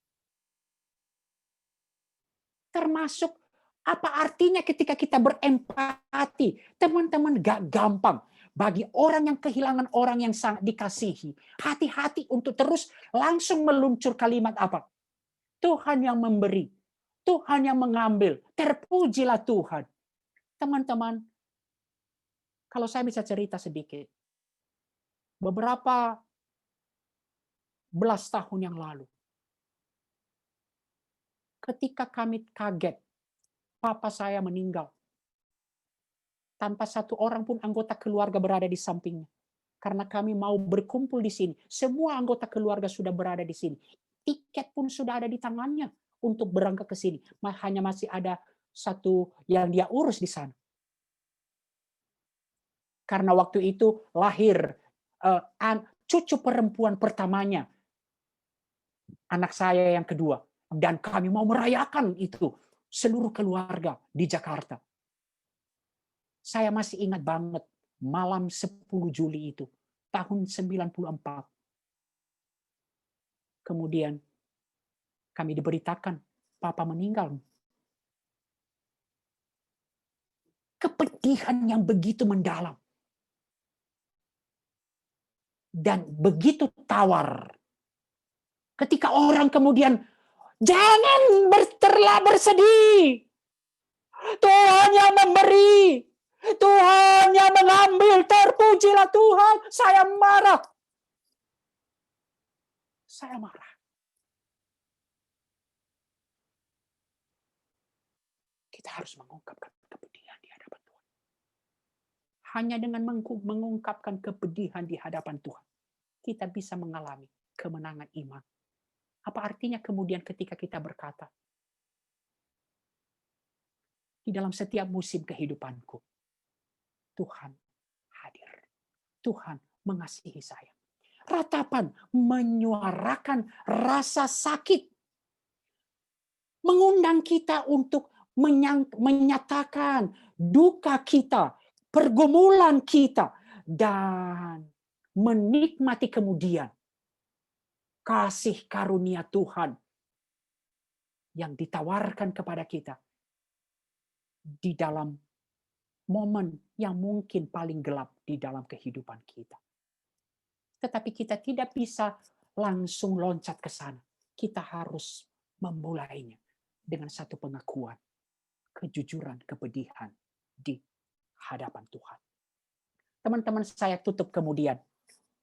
Termasuk apa artinya ketika kita berempati. Teman-teman, gak gampang. bagi orang yang kehilangan orang yang sangat dikasihi, hati-hati untuk terus langsung meluncur kalimat apa? Tuhan yang memberi, Tuhan yang mengambil, terpujilah Tuhan. Teman-teman, kalau saya bisa cerita sedikit, beberapa belas tahun yang lalu, ketika kami kaget, papa saya meninggal, tanpa satu orang pun anggota keluarga berada di sampingnya. Karena kami mau berkumpul di sini. Semua anggota keluarga sudah berada di sini. Tiket pun sudah ada di tangannya untuk berangkat ke sini. Hanya masih ada satu yang dia urus di sana. Karena waktu itu lahir cucu perempuan pertamanya. Anak saya yang kedua. Dan kami mau merayakan itu. Seluruh keluarga di Jakarta. Saya masih ingat banget malam 10 Juli itu, tahun 94. Kemudian kami diberitakan, Papa meninggal. Kepedihan yang begitu mendalam. Dan begitu tawar. Ketika orang kemudian, jangan terlalu bersedih. Tuhan yang memberi. Tuhan yang mengambil, terpujilah Tuhan. Saya marah. Saya marah. Kita harus mengungkapkan kepedihan di hadapan Tuhan. Hanya dengan mengungkapkan kepedihan di hadapan Tuhan, kita bisa mengalami kemenangan iman. Apa artinya kemudian ketika kita berkata, di dalam setiap musim kehidupanku, Tuhan hadir. Tuhan mengasihi saya. Ratapan menyuarakan rasa sakit. Mengundang kita untuk menyatakan duka kita, pergumulan kita, dan menikmati kemudian kasih karunia Tuhan yang ditawarkan kepada kita di dalam momen yang mungkin paling gelap di dalam kehidupan kita. Tetapi kita tidak bisa langsung loncat ke sana. Kita harus memulainya dengan satu pengakuan, kejujuran, kepedihan di hadapan Tuhan. Teman-teman, saya tutup kemudian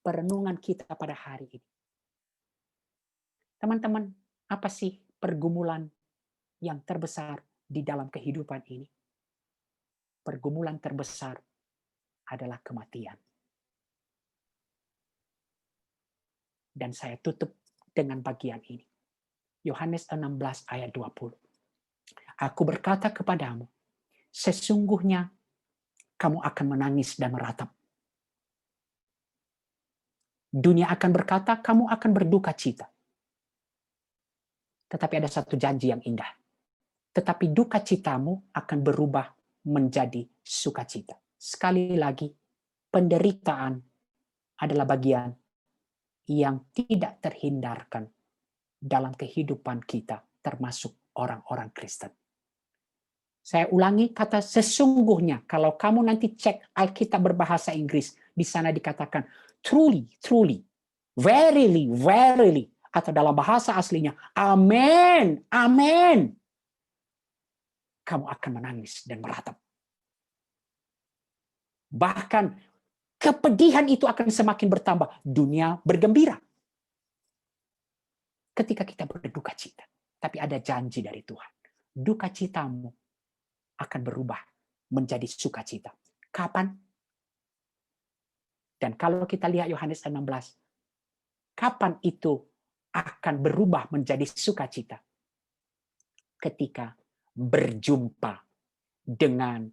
perenungan kita pada hari ini. Teman-teman, apa sih pergumulan yang terbesar di dalam kehidupan ini? Pergumulan terbesar adalah kematian. Dan saya tutup dengan bagian ini. Yohanes 16 ayat 20. Aku berkata kepadamu, sesungguhnya kamu akan menangis dan meratap. Dunia akan berkata, kamu akan berduka cita. Tetapi ada satu janji yang indah. Tetapi duka citamu akan berubah menjadi sukacita. Sekali lagi, penderitaan adalah bagian yang tidak terhindarkan dalam kehidupan kita, termasuk orang-orang Kristen. Saya ulangi kata sesungguhnya. Kalau kamu nanti cek Alkitab berbahasa Inggris, di sana dikatakan truly, truly, verily, verily, atau dalam bahasa aslinya, amen, amen. Kamu akan menangis dan meratap. Bahkan kepedihan itu akan semakin bertambah. Dunia bergembira ketika kita berduka cita. Tapi ada janji dari Tuhan. Duka citamu akan berubah menjadi sukacita. Kapan? Dan kalau kita lihat Yohanes 16, kapan itu akan berubah menjadi sukacita? Ketika berjumpa dengan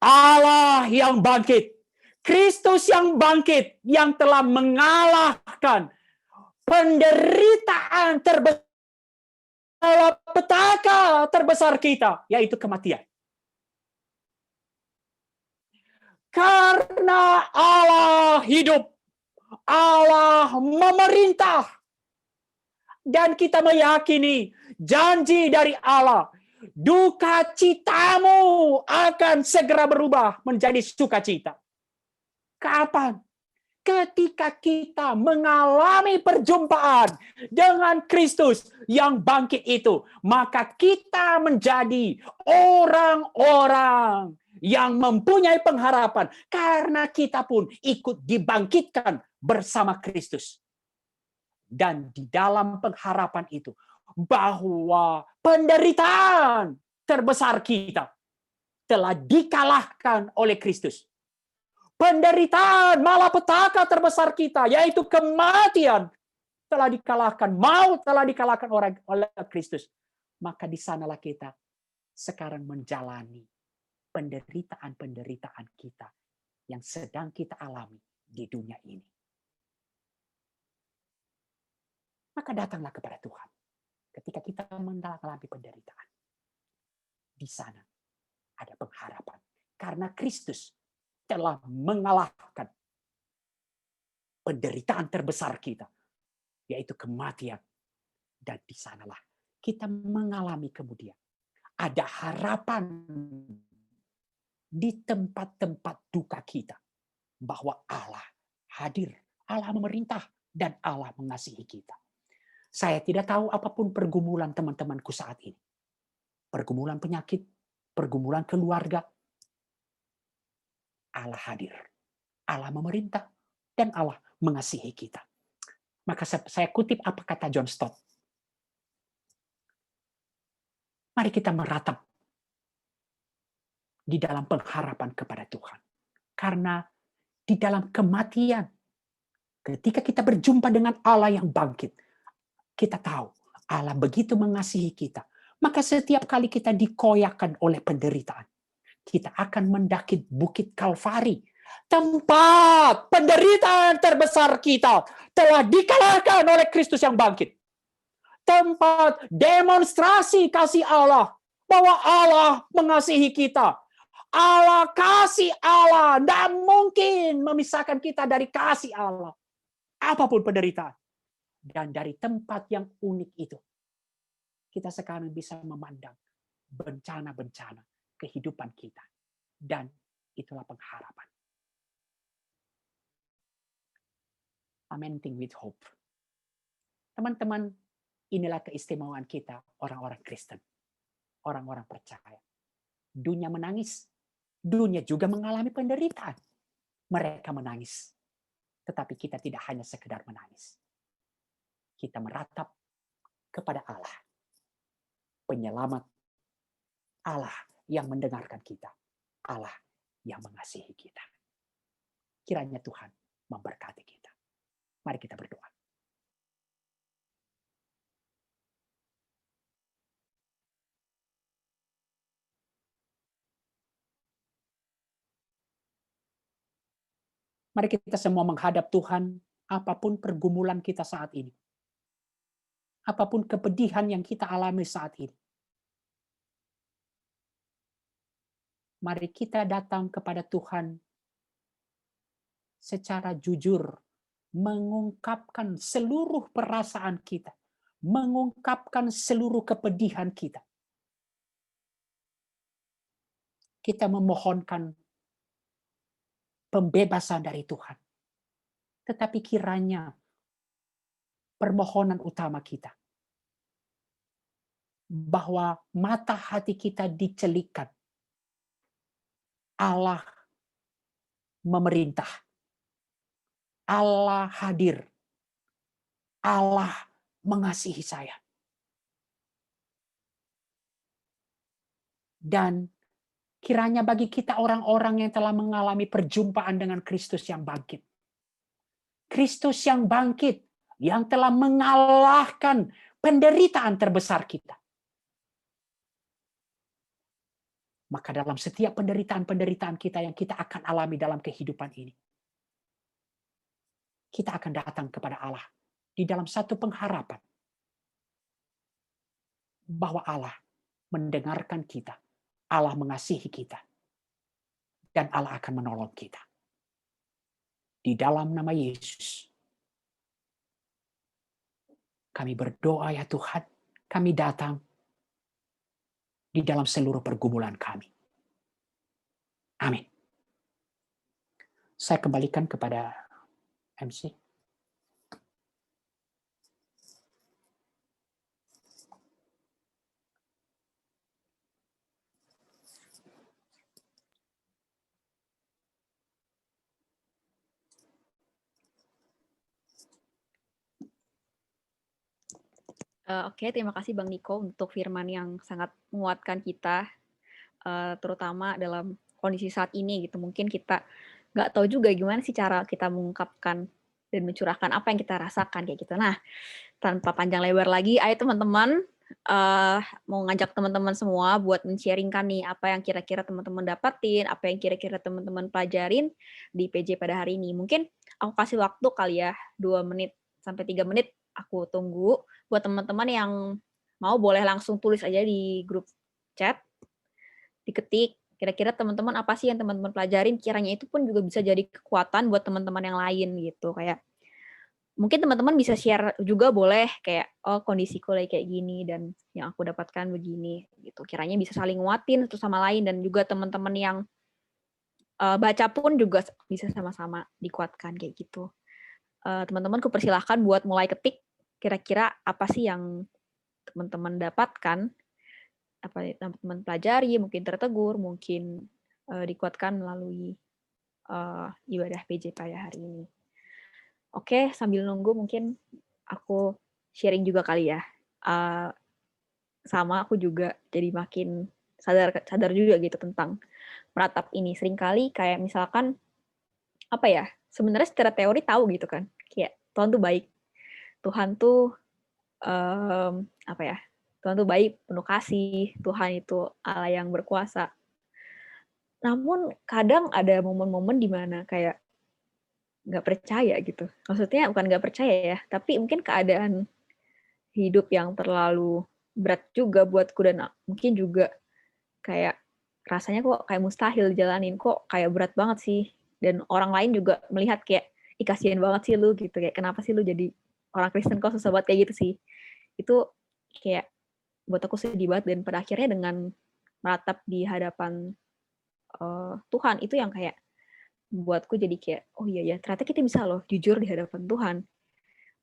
Allah yang bangkit, Kristus yang bangkit, yang telah mengalahkan penderitaan terbesar, petaka terbesar kita, yaitu kematian. Karena Allah hidup, Allah memerintah, dan kita meyakini janji dari Allah, duka citamu akan segera berubah menjadi sukacita. Kapan? Ketika kita mengalami perjumpaan dengan Kristus yang bangkit itu, maka kita menjadi orang-orang yang mempunyai pengharapan karena kita pun ikut dibangkitkan bersama Kristus. Dan di dalam pengharapan itu, bahwa penderitaan terbesar kita telah dikalahkan oleh Kristus. Penderitaan malapetaka terbesar kita, yaitu kematian, telah dikalahkan. Maut telah dikalahkan oleh Kristus. Maka di sanalah kita sekarang menjalani penderitaan-penderitaan kita yang sedang kita alami di dunia ini. Maka datanglah kepada Tuhan. Ketika kita mengalami penderitaan, di sana ada pengharapan. Karena Kristus telah mengalahkan penderitaan terbesar kita, yaitu kematian. Dan di sanalah kita mengalami kemudian ada harapan di tempat-tempat duka kita, bahwa Allah hadir, Allah memerintah, dan Allah mengasihi kita. Saya tidak tahu apapun pergumulan teman-temanku saat ini. Pergumulan penyakit, pergumulan keluarga, Allah hadir, Allah memerintah, dan Allah mengasihi kita. Maka saya kutip apa kata John Stott. Mari kita meratap di dalam pengharapan kepada Tuhan. Karena di dalam kematian, ketika kita berjumpa dengan Allah yang bangkit, kita tahu Allah begitu mengasihi kita. Maka setiap kali kita dikoyakkan oleh penderitaan, kita akan mendaki Bukit Kalvari. Tempat penderitaan terbesar kita telah dikalahkan oleh Kristus yang bangkit. Tempat demonstrasi kasih Allah, bahwa Allah mengasihi kita. Allah kasih Allah, tidak mungkin memisahkan kita dari kasih Allah. Apapun penderitaan. Dan dari tempat yang unik itu, kita sekarang bisa memandang bencana-bencana kehidupan kita. Dan itulah pengharapan. Lamenting with hope. Teman-teman, inilah keistimewaan kita, orang-orang Kristen. Orang-orang percaya. Dunia menangis. Dunia juga mengalami penderitaan. Mereka menangis. Tetapi kita tidak hanya sekedar menangis. Kita meratap kepada Allah. Penyelamat. Allah yang mendengarkan kita. Allah yang mengasihi kita. Kiranya Tuhan memberkati kita. Mari kita berdoa. Mari kita semua menghadap Tuhan, apapun pergumulan kita saat ini. Apapun kepedihan yang kita alami saat ini. Mari kita datang kepada Tuhan secara jujur, mengungkapkan seluruh perasaan kita, mengungkapkan seluruh kepedihan kita. Kita memohonkan pembebasan dari Tuhan. Tetapi kiranya permohonan utama kita, bahwa mata hati kita dicelikkan. Allah memerintah. Allah hadir. Allah mengasihi saya. Dan kiranya bagi kita orang-orang yang telah mengalami perjumpaan dengan Kristus yang bangkit. Kristus yang bangkit, yang telah mengalahkan penderitaan terbesar kita. Maka dalam setiap penderitaan-penderitaan kita yang kita akan alami dalam kehidupan ini, kita akan datang kepada Allah di dalam satu pengharapan bahwa Allah mendengarkan kita, Allah mengasihi kita, dan Allah akan menolong kita. Di dalam nama Yesus, kami berdoa ya Tuhan, kami datang di dalam seluruh pergumulan kami. Amin. Saya kembalikan kepada MC. Oke, terima kasih Bang Niko untuk firman yang sangat menguatkan kita, terutama dalam kondisi saat ini gitu. Mungkin kita nggak tahu juga gimana sih cara kita mengungkapkan dan mencurahkan apa yang kita rasakan kayak gitu. Nah, tanpa panjang lebar lagi, ayo teman-teman mau ngajak teman-teman semua buat men-sharingkan nih apa yang kira-kira teman-teman dapatin, apa yang kira-kira teman-teman pelajarin di PJ pada hari ini. Mungkin aku kasih waktu kali ya 2 menit sampai 3 menit aku tunggu buat teman-teman yang mau boleh langsung tulis aja di grup chat, diketik kira-kira teman-teman apa sih yang teman-teman pelajarin, kiranya itu pun juga bisa jadi kekuatan buat teman-teman yang lain gitu. Kayak mungkin teman-teman bisa share juga boleh kayak oh kondisiku lagi kayak gini dan yang aku dapatkan begini gitu. Kiranya bisa saling nguatin satu sama lain dan juga teman-teman yang baca pun juga bisa sama-sama dikuatkan kayak gitu. Teman-teman kupersilahkan buat mulai ketik kira-kira apa sih yang teman-teman dapatkan, apa yang teman-teman pelajari, mungkin tertegur, mungkin dikuatkan melalui ibadah PJ pada hari ini. Oke, sambil nunggu mungkin aku sharing juga kali ya. Sama aku juga jadi makin sadar juga gitu tentang meratap ini. Seringkali kayak misalkan apa ya? Sebenarnya secara teori tahu gitu kan. Kayak Tuhan tuh baik. Tuhan tuh apa ya? Tuhan tuh baik, penuh kasih. Tuhan itu Allah yang berkuasa. Namun kadang ada momen-momen di mana kayak nggak percaya gitu. Maksudnya bukan nggak percaya ya, tapi mungkin keadaan hidup yang terlalu berat juga buatku dan mungkin juga kayak rasanya kok kayak mustahil dijalanin, kok kayak berat banget sih. Dan orang lain juga melihat kayak, ih kasihan banget sih lu gitu, kayak kenapa sih lu jadi orang Kristen kok susah banget kayak gitu sih. Itu kayak buat aku sedih banget dan pada akhirnya dengan meratap di hadapan Tuhan itu yang kayak buatku jadi kayak, oh iya ya ternyata kita bisa loh jujur di hadapan Tuhan.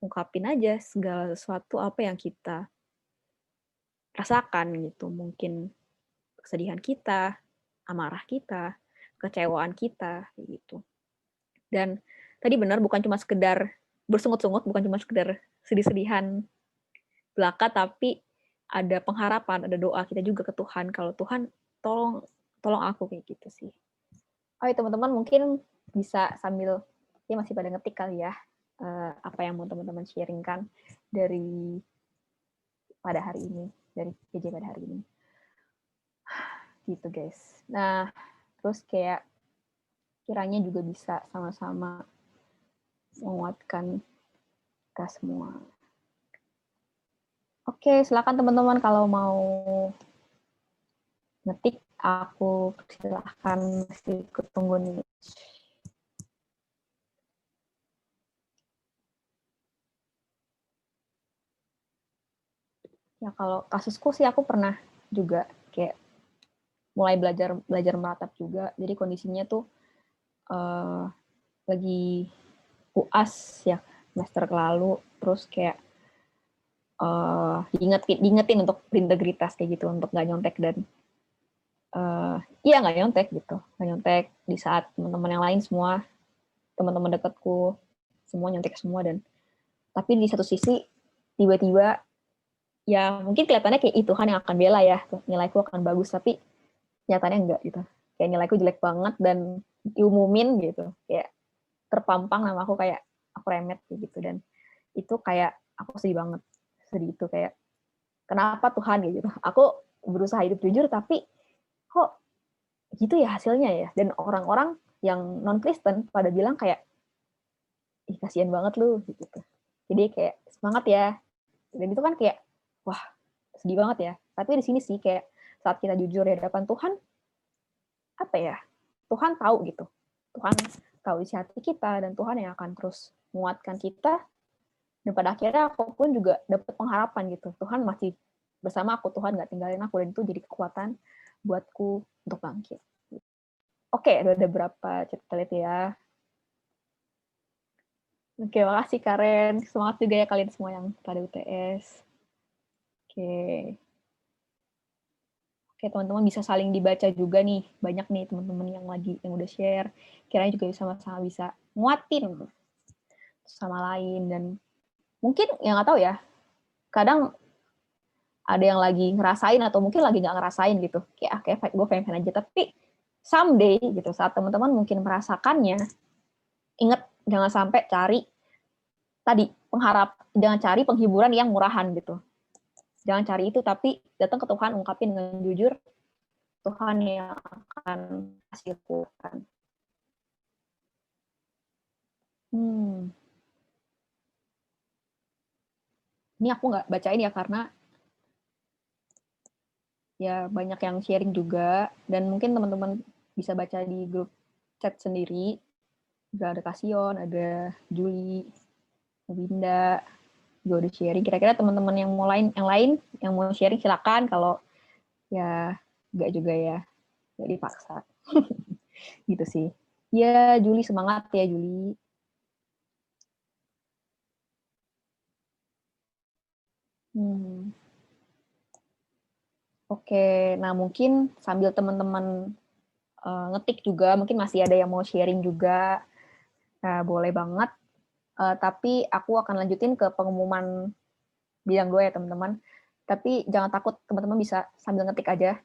Ungkapin aja segala sesuatu apa yang kita rasakan gitu. Mungkin kesedihan kita, amarah kita, kecewaan kita gitu. Dan tadi benar bukan cuma sekedar bersungut-sungut, bukan cuma sekedar sedih-sedihan belaka, tapi ada pengharapan, ada doa kita juga ke Tuhan kalau Tuhan tolong aku kayak gitu sih. Oh teman-teman mungkin bisa sambil ya masih pada ngetik kali ya apa yang mau teman-teman sharingkan dari pada hari ini, dari PJ pada hari ini. Gitu guys. Nah, terus kayak kiranya juga bisa sama-sama menguatkan kita semua. Oke, silakan teman-teman kalau mau ngetik, aku silahkan masih ikut tunggu nih. Ya kalau kasusku sih aku pernah juga kayak mulai belajar meratap juga. Jadi kondisinya tuh lagi UAS ya semester lalu, terus kayak diingetin untuk berintegritas kayak gitu, untuk nggak nyontek dan nggak nyontek gitu, nggak nyontek di saat teman-teman yang lain semua, teman-teman dekatku semua nyontek semua dan tapi di satu sisi tiba-tiba ya mungkin kelihatannya kayak Tuhan yang akan bela ya, nilaiku akan bagus, tapi nyatanya enggak gitu, kayak nilaiku jelek banget dan diumumin gitu, kayak terpampang nama aku kayak aku remet gitu dan itu kayak aku sedih itu kayak kenapa Tuhan gitu, aku berusaha hidup jujur tapi kok gitu ya hasilnya ya, dan orang-orang yang non Kristen pada bilang kayak ih kasihan banget lu gitu, jadi kayak semangat ya, dan itu kan kayak wah sedih banget ya, tapi di sini sih kayak saat kita jujur di hadapan Tuhan apa ya, Tuhan tahu gitu, Tuhan tahu isi hati kita dan Tuhan yang akan terus menguatkan kita dan pada akhirnya aku pun juga dapat pengharapan gitu, Tuhan masih bersama aku, Tuhan nggak tinggalin aku dan itu jadi kekuatan buatku untuk bangkit. Oke, udah ada berapa cerita lihat ya. Oke, makasih Karen. Semangat juga ya kalian semua yang pada UTS. Oke. Oke, teman-teman bisa saling dibaca juga nih. Banyak nih teman-teman yang udah share. Kiranya juga sama-sama bisa nguatin sama lain. Dan mungkin yang nggak tahu ya, kadang ada yang lagi ngerasain atau mungkin lagi nggak ngerasain gitu. Kayak gue fan-fan aja. Tapi someday gitu, saat teman-teman mungkin merasakannya, ingat jangan sampai jangan cari penghiburan yang murahan gitu. Jangan cari itu, tapi datang ke Tuhan, ungkapin dengan jujur, Tuhan yang akan kasih Tuhan. Ini aku nggak bacain ya karena ya banyak yang sharing juga, dan mungkin teman-teman bisa baca di grup chat sendiri. Juga ada Kasion, ada Juli, Winda, juga udah sharing. Kira-kira teman-teman yang lain yang mau sharing silakan. Kalau ya nggak juga ya, nggak dipaksa. Gitu sih. Ya, Juli semangat ya Juli. Oke, nah mungkin sambil teman-teman ngetik juga, mungkin masih ada yang mau sharing juga. Nah, boleh banget. Tapi aku akan lanjutin ke pengumuman bidang 2 ya teman-teman. Tapi jangan takut, teman-teman bisa sambil ngetik aja,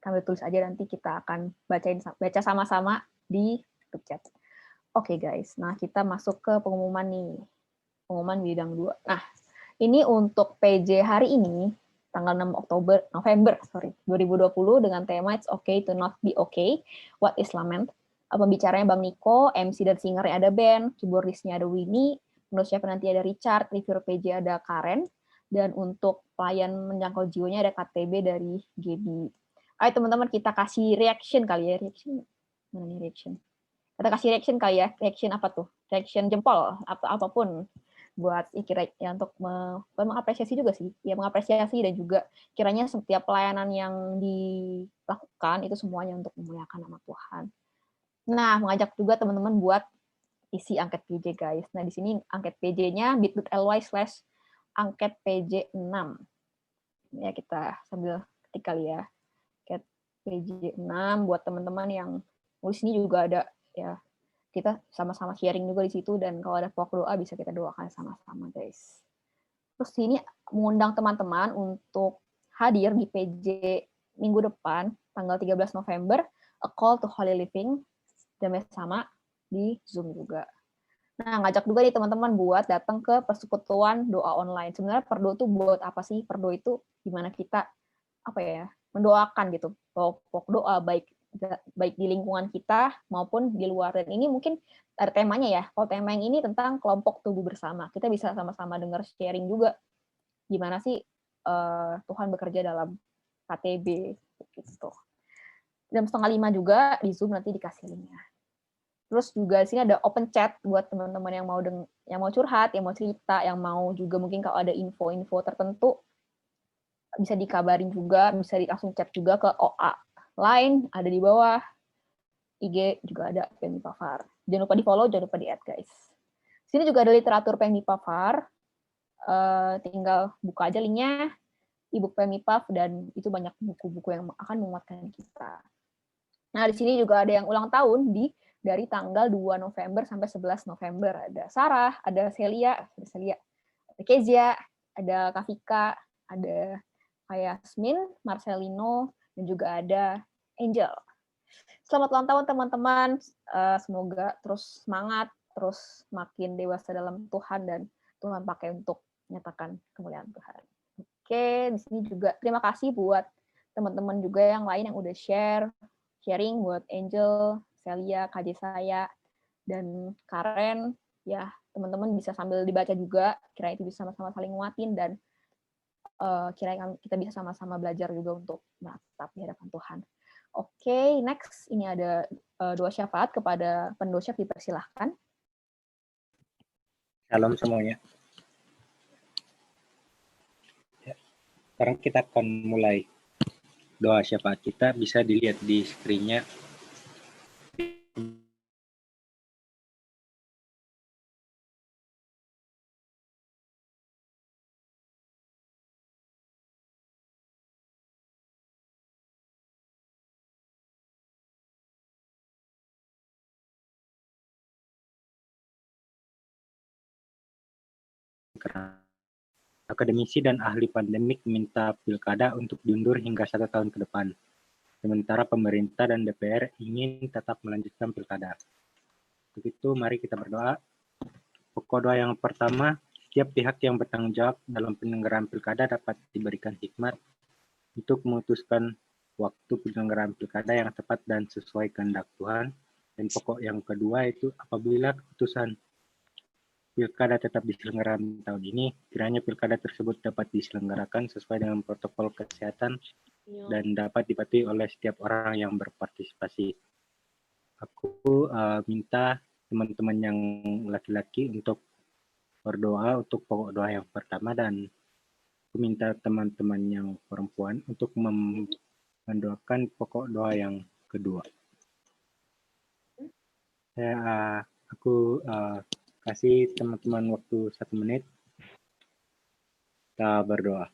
sambil tulis aja, nanti kita akan baca sama-sama di grup chat. Oke guys, nah kita masuk ke pengumuman nih. Pengumuman bidang 2. Nah, ini untuk PJ hari ini, tanggal 6 November 2020 dengan tema It's Okay to Not Be Okay, What is Lament? Pembicaranya Bang Niko, MC dan singernya ada Ben, keyboardisnya ada Winnie, penulis nanti ada Richard, reviewer PJ ada Karen, dan untuk pelayan menjangkau jiwanya ada KTB dari Gaby. Ayo teman-teman kita kasih reaction kali ya. Reaction? Mana nih reaction? Kita kasih reaction kali ya. Reaction apa tuh? Reaction jempol, apapun. Buat ya untuk mengapresiasi juga sih. Ya mengapresiasi dan juga kiranya setiap pelayanan yang dilakukan itu semuanya untuk memuliakan nama Tuhan. Nah, mengajak juga teman-teman buat isi angket PJ guys. Nah, di sini angket PJ-nya bit.ly/angket PJ6. Ya, kita sambil ketik kali ya. Angket PJ6 buat teman-teman yang di sini juga ada ya. Kita sama-sama sharing juga di situ, dan kalau ada pokok doa bisa kita doakan sama-sama guys. Terus ini mengundang teman-teman untuk hadir di PJ minggu depan tanggal 13 November, A Call to Holy Living, jam sama di Zoom juga. Nah, ngajak juga nih teman-teman buat datang ke persekutuan doa online. Sebenarnya perdo itu buat apa sih? Perdo itu gimana kita mendoakan gitu. Pokok doa baik di lingkungan kita maupun di luar. Dan ini mungkin ada temanya ya. Kalau tema yang ini tentang kelompok tubuh bersama. Kita bisa sama-sama dengar sharing juga gimana sih Tuhan bekerja dalam KTB gitu. Jam 4:30 juga di Zoom nanti dikasih linknya. Terus juga di sini ada open chat buat teman-teman yang mau curhat, yang mau cerita, yang mau juga mungkin kalau ada info-info tertentu bisa dikabarin juga, bisa langsung chat juga ke OA Line ada di bawah, IG juga ada PMI Pafar. Jangan lupa di-follow, jangan lupa di-add guys. Sini juga ada literatur PMI Pafar. Tinggal buka aja linknya, ebook PMI Paf, dan itu banyak buku-buku yang akan menguatkan kita. Nah, di sini juga ada yang ulang tahun dari tanggal 2 November sampai 11 November. Ada Sarah, ada Celia, ada Kezia, ada Kafika, ada Yasmin, Marcelino, dan juga ada Angel. Selamat ulang tahun teman-teman. Semoga terus semangat, terus makin dewasa dalam Tuhan, dan Tuhan pakai untuk menyatakan kemuliaan Tuhan. Oke, di sini juga terima kasih buat teman-teman juga yang lain yang udah sharing buat Angel, Celia, KJ saya, dan Karen. Ya, teman-teman bisa sambil dibaca juga, kira itu bisa sama-sama saling nguatin, dan kira kita bisa sama-sama belajar juga untuk menatap di hadapan Tuhan. Oke, next ini ada doa syafaat kepada pendosa, dipersilahkan. Shalom semuanya. Sekarang kita akan mulai doa syafaat kita, bisa dilihat di screen-nya. Akademisi dan ahli pandemik minta pilkada untuk diundur hingga 1 tahun ke depan. Sementara pemerintah dan DPR ingin tetap melanjutkan pilkada. Untuk itu, mari kita berdoa. Pokok doa yang pertama, setiap pihak yang bertanggung jawab dalam penyelenggaraan pilkada dapat diberikan hikmat untuk memutuskan waktu penyelenggaraan pilkada yang tepat dan sesuai kehendak Tuhan. Dan pokok yang kedua itu apabila keputusan pilkada tetap diselenggarakan tahun ini, kiranya pilkada tersebut dapat diselenggarakan sesuai dengan protokol kesehatan dan dapat dipatuhi oleh setiap orang yang berpartisipasi. Aku minta teman-teman yang laki-laki untuk berdoa untuk pokok doa yang pertama, dan aku minta teman-teman yang perempuan untuk mendoakan pokok doa yang kedua. Aku kasih teman-teman waktu 1 menit. Kita berdoa.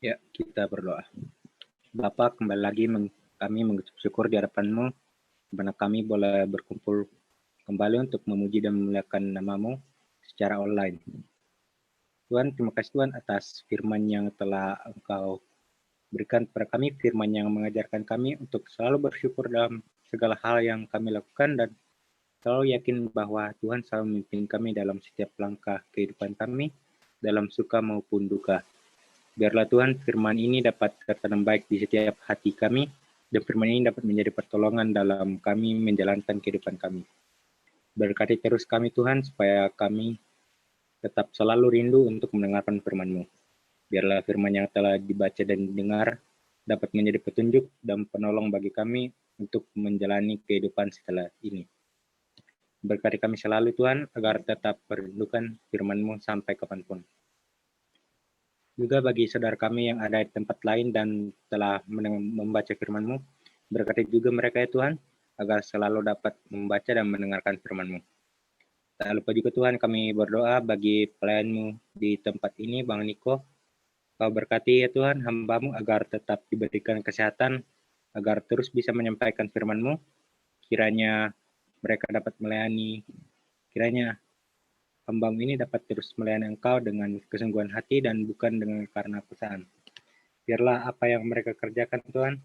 Ya, kita berdoa. Bapa, kembali lagi kami mengucap syukur di hadapan-Mu, di mana kami boleh berkumpul kembali untuk memuji dan memuliakan nama-Mu secara online. Tuhan, terima kasih Tuhan atas firman yang telah Engkau berikan kepada kami, firman yang mengajarkan kami untuk selalu bersyukur dalam segala hal yang kami lakukan, dan selalu yakin bahwa Tuhan selalu memimpin kami dalam setiap langkah kehidupan kami, dalam suka maupun duka. Biarlah Tuhan firman ini dapat tertanam baik di setiap hati kami, dan firman ini dapat menjadi pertolongan dalam kami menjalankan kehidupan kami. Berkati terus kami Tuhan, supaya kami tetap selalu rindu untuk mendengarkan firman-Mu. Biarlah firman yang telah dibaca dan didengar dapat menjadi petunjuk dan penolong bagi kami untuk menjalani kehidupan setelah ini. Berkati kami selalu Tuhan, agar tetap merindukan firman-Mu sampai kapanpun. Juga bagi saudara kami yang ada di tempat lain dan telah membaca firman-Mu, berkati juga mereka ya Tuhan, agar selalu dapat membaca dan mendengarkan firman-Mu. Tak lupa juga Tuhan, kami berdoa bagi pelayan-Mu di tempat ini, Bang Niko. Kau berkati ya Tuhan, hamba-Mu agar tetap diberikan kesehatan, agar terus bisa menyampaikan firman-Mu. Kiranya mereka dapat melayani, kiranya hamba-Mu ini dapat terus melayani Engkau dengan kesungguhan hati dan bukan dengan karena paksaan. Biarlah apa yang mereka kerjakan Tuhan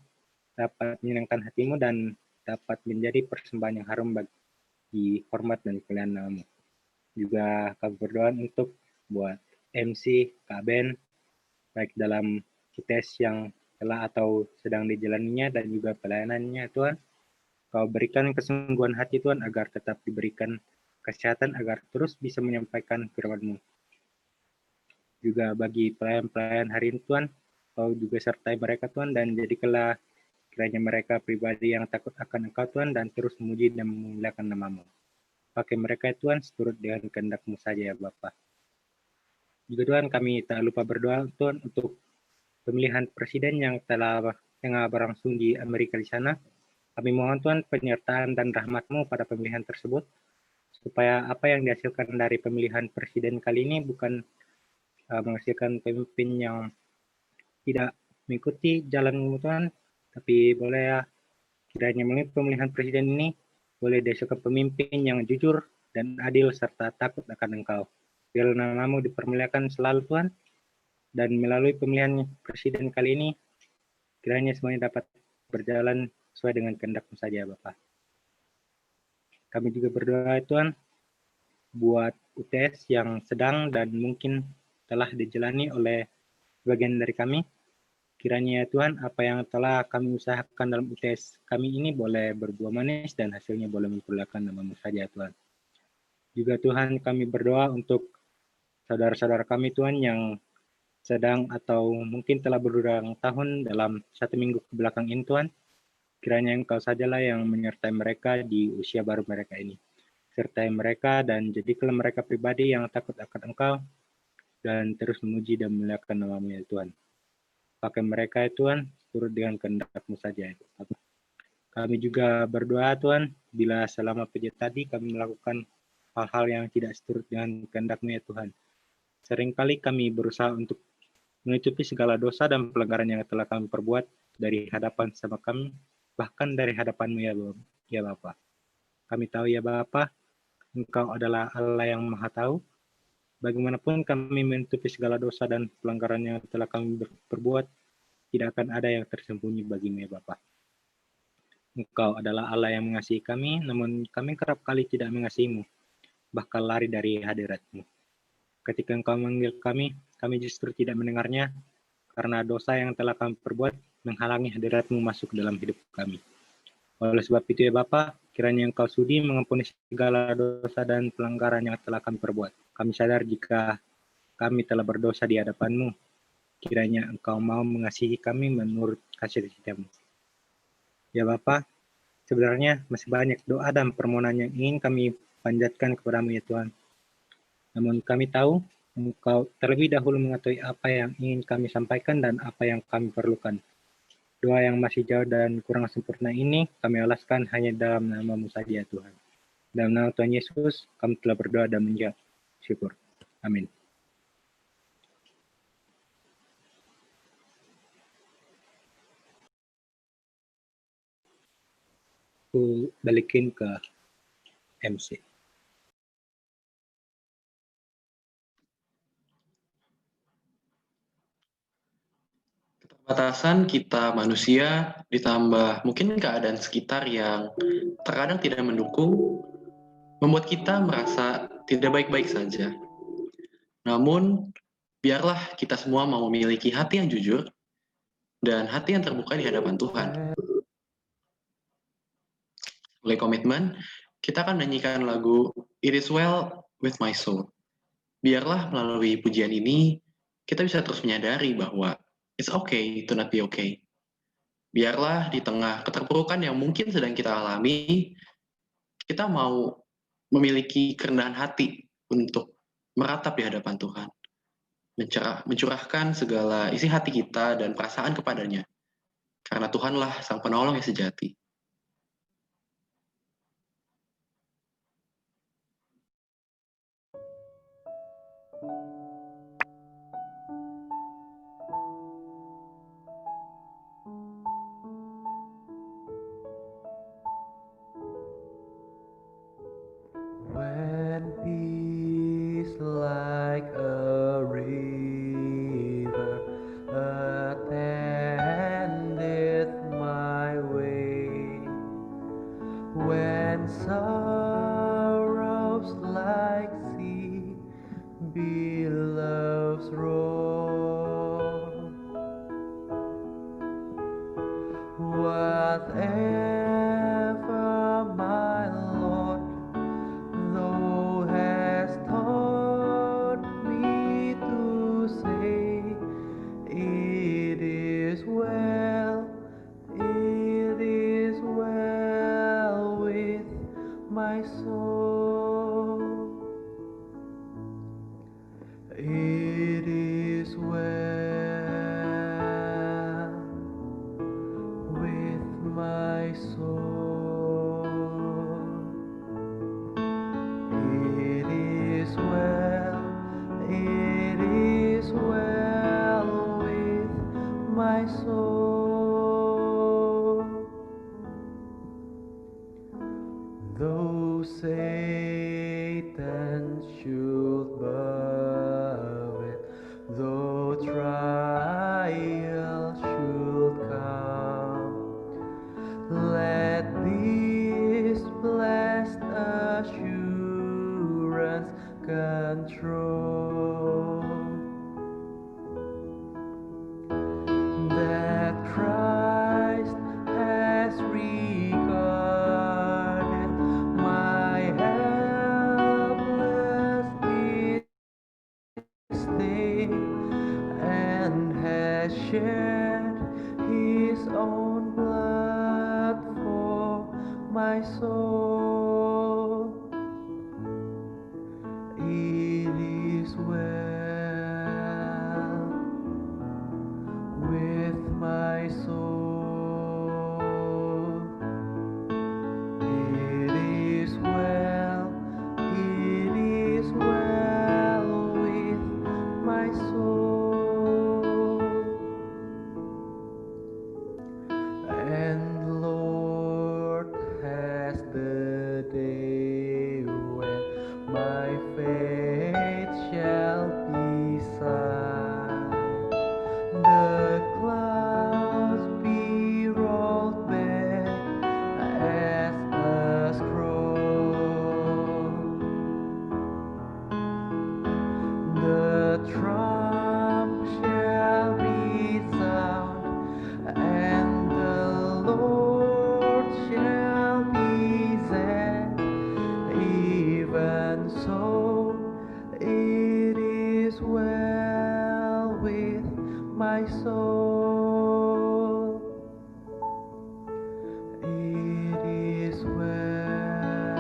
dapat menyenangkan hati-Mu dan dapat menjadi persembahan yang harum bagi hormat dan kemuliaan nama-Mu. Juga kami berdoa untuk buat MC, Kak Ben, baik dalam UTS yang telah atau sedang dijalaninya dan juga pelayanannya Tuhan. Kau berikan kesungguhan hati Tuhan agar tetap diberikan kesehatan agar terus bisa menyampaikan firman-Mu. Juga bagi pelayan-pelayan hari ini Tuhan, Kau juga sertai mereka Tuhan, dan jadikanlah kiranya mereka pribadi yang takut akan Engkau Tuhan dan terus memuji dan memuliakan nama-Mu. Pakai mereka Tuhan seturut dengan kehendak-Mu saja ya Bapa. Juga Tuhan kami tak lupa berdoa Tuhan untuk pemilihan presiden yang tengah berlangsung di Amerika di sana. Kami mohon Tuhan penyertaan dan rahmat-Mu pada pemilihan tersebut, supaya apa yang dihasilkan dari pemilihan presiden kali ini bukan menghasilkan pemimpin yang tidak mengikuti jalan Tuhan, tapi boleh ya kiranya melalui pemilihan presiden ini boleh dihasilkan pemimpin yang jujur dan adil serta takut akan Engkau. Biar nama-Mu dipermuliakan selalu Tuhan, dan melalui pemilihan presiden kali ini kiranya semuanya dapat berjalan sesuai dengan kehendak-Mu saja Bapak. Kami juga berdoa Tuhan buat UTS yang sedang dan mungkin telah dijalani oleh sebagian dari kami. Kiranya ya Tuhan, apa yang telah kami usahakan dalam UTS kami ini boleh berbuah manis dan hasilnya boleh memperlihatkan nama-Mu saja Tuhan. Juga Tuhan, kami berdoa untuk saudara-saudara kami Tuhan yang sedang atau mungkin telah berulang tahun dalam 1 minggu ke belakang ini Tuhan. Kiranya Engkau sajalah yang menyertai mereka di usia baru mereka ini. Sertai mereka dan jadikanlah mereka pribadi yang takut akan Engkau dan terus memuji dan memuliakan nama-Mu ya Tuhan. Pakai mereka ya Tuhan, turut dengan kehendak-Mu saja ya Tuhan. Kami juga berdoa Tuhan, bila selama PJ tadi kami melakukan hal-hal yang tidak seturut dengan kehendak-Mu ya Tuhan. Seringkali kami berusaha untuk menutupi segala dosa dan pelanggaran yang telah kami perbuat dari hadapan sama kami, bahkan dari hadapan-Mu ya Bapa. Kami tahu ya Bapa, Engkau adalah Allah yang Maha Tahu. Bagaimanapun kami menutupi segala dosa dan pelanggaran yang telah kami perbuat, tidak akan ada yang tersembunyi bagimu ya Bapa. Engkau adalah Allah yang mengasihi kami, namun kami kerap kali tidak mengasihi-Mu, bahkan lari dari hadirat-Mu. Ketika Engkau memanggil kami justru tidak mendengarnya, karena dosa yang telah kami perbuat menghalangi hadirat-Mu masuk dalam hidup kami. Oleh sebab itu ya Bapa, kiranya Engkau sudi mengampuni segala dosa dan pelanggaran yang telah kami perbuat. Kami sadar jika kami telah berdosa di hadapan-Mu. Kiranya Engkau mau mengasihi kami menurut kasih setia-Mu. Ya Bapa, sebenarnya masih banyak doa dan permohonan yang ingin kami panjatkan kepada-Mu ya Tuhan. Namun kami tahu Engkau terlebih dahulu mengetahui apa yang ingin kami sampaikan dan apa yang kami perlukan. Doa yang masih jauh dan kurang sempurna ini kami alaskan hanya dalam nama-Mu saja Tuhan. Dalam nama Tuhan Yesus, kami telah berdoa dan menjawab syukur. Amin. Aku balikin ke MC. Batasan kita manusia ditambah mungkin keadaan sekitar yang terkadang tidak mendukung, membuat kita merasa tidak baik-baik saja. Namun, biarlah kita semua mau memiliki hati yang jujur dan hati yang terbuka di hadapan Tuhan. Oleh komitmen, kita akan menyanyikan lagu It Is Well With My Soul. Biarlah melalui pujian ini, kita bisa terus menyadari bahwa it's okay to not be okay. Biarlah di tengah keterpurukan yang mungkin sedang kita alami, kita mau memiliki kerendahan hati untuk meratap di hadapan Tuhan. Mencurahkan segala isi hati kita dan perasaan kepadanya. Karena Tuhanlah sang penolong yang sejati. When peace like a river attendeth my way, and has shed his own blood for my soul. It is well with my soul. It is well with my soul. And Lord, has the day when my faith shall be sight, the clouds be rolled back as a scroll, the trump shall resound, and the Lord shall be there. Even so, it is well with my soul. It is well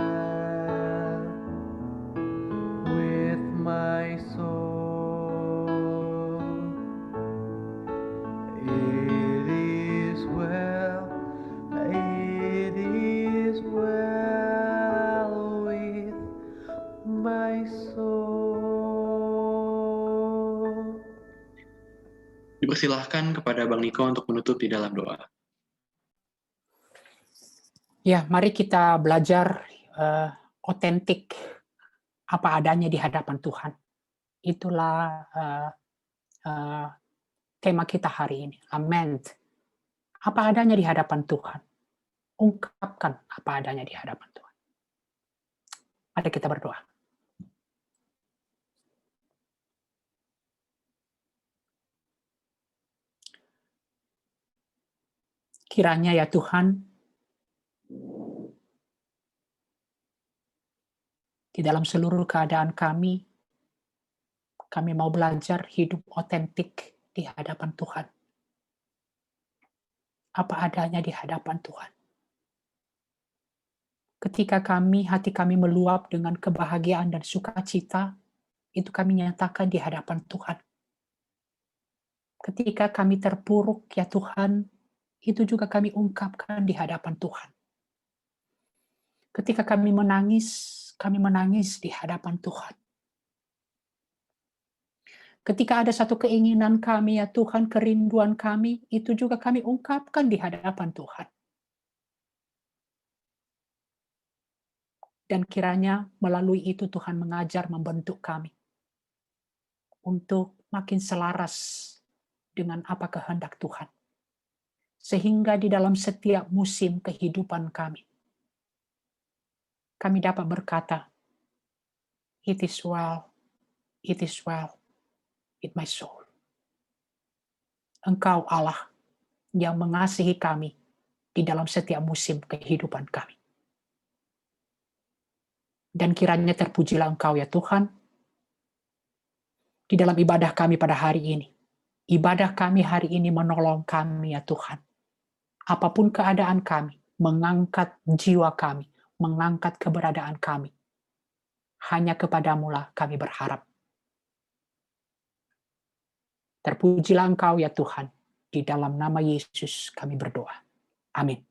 with my soul. It is well with my soul. Dipersilahkan kepada Bang Niko untuk menutup di dalam doa. Ya, mari kita belajar otentik apa adanya di hadapan Tuhan. Itulah tema kita hari ini, lament. Apa adanya di hadapan Tuhan. Ungkapkan apa adanya di hadapan Tuhan. Mari kita berdoa. Kiranya ya Tuhan, di dalam seluruh keadaan kami mau belajar hidup otentik di hadapan Tuhan. Apa adanya di hadapan Tuhan. Ketika hati kami meluap dengan kebahagiaan dan sukacita, itu kami nyatakan di hadapan Tuhan. Ketika kami terpuruk, ya Tuhan, itu juga kami ungkapkan di hadapan Tuhan. Ketika kami menangis di hadapan Tuhan. Ketika ada satu keinginan kami, ya Tuhan, kerinduan kami, itu juga kami ungkapkan di hadapan Tuhan. Dan kiranya melalui itu Tuhan mengajar, membentuk kami untuk makin selaras dengan apa kehendak Tuhan. Sehingga di dalam setiap musim kehidupan kami dapat berkata, it is well with my soul. Engkau Allah yang mengasihi kami di dalam setiap musim kehidupan kami. Dan kiranya terpujilah Engkau ya Tuhan, di dalam ibadah kami pada hari ini. Ibadah kami hari ini menolong kami ya Tuhan. Apapun keadaan kami, mengangkat jiwa kami, mengangkat keberadaan kami. Hanya kepadamu-lah kami berharap. Terpujilah Engkau ya Tuhan, di dalam nama Yesus kami berdoa. Amin.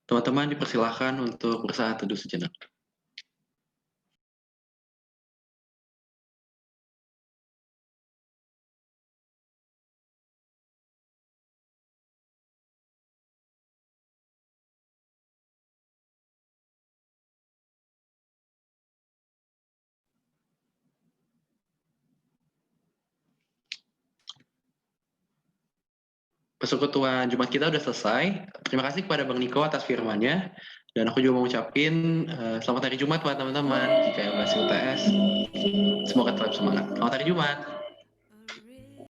Teman-teman dipersilahkan untuk bersaat teduh sejenak. Persekutuan Jumat kita udah selesai. Terima kasih kepada Bang Niko atas firman-Nya. Dan aku juga mau ngucapin selamat hari Jumat buat teman-teman. Jika yang masih UTS, semoga tetap semangat. Selamat hari Jumat.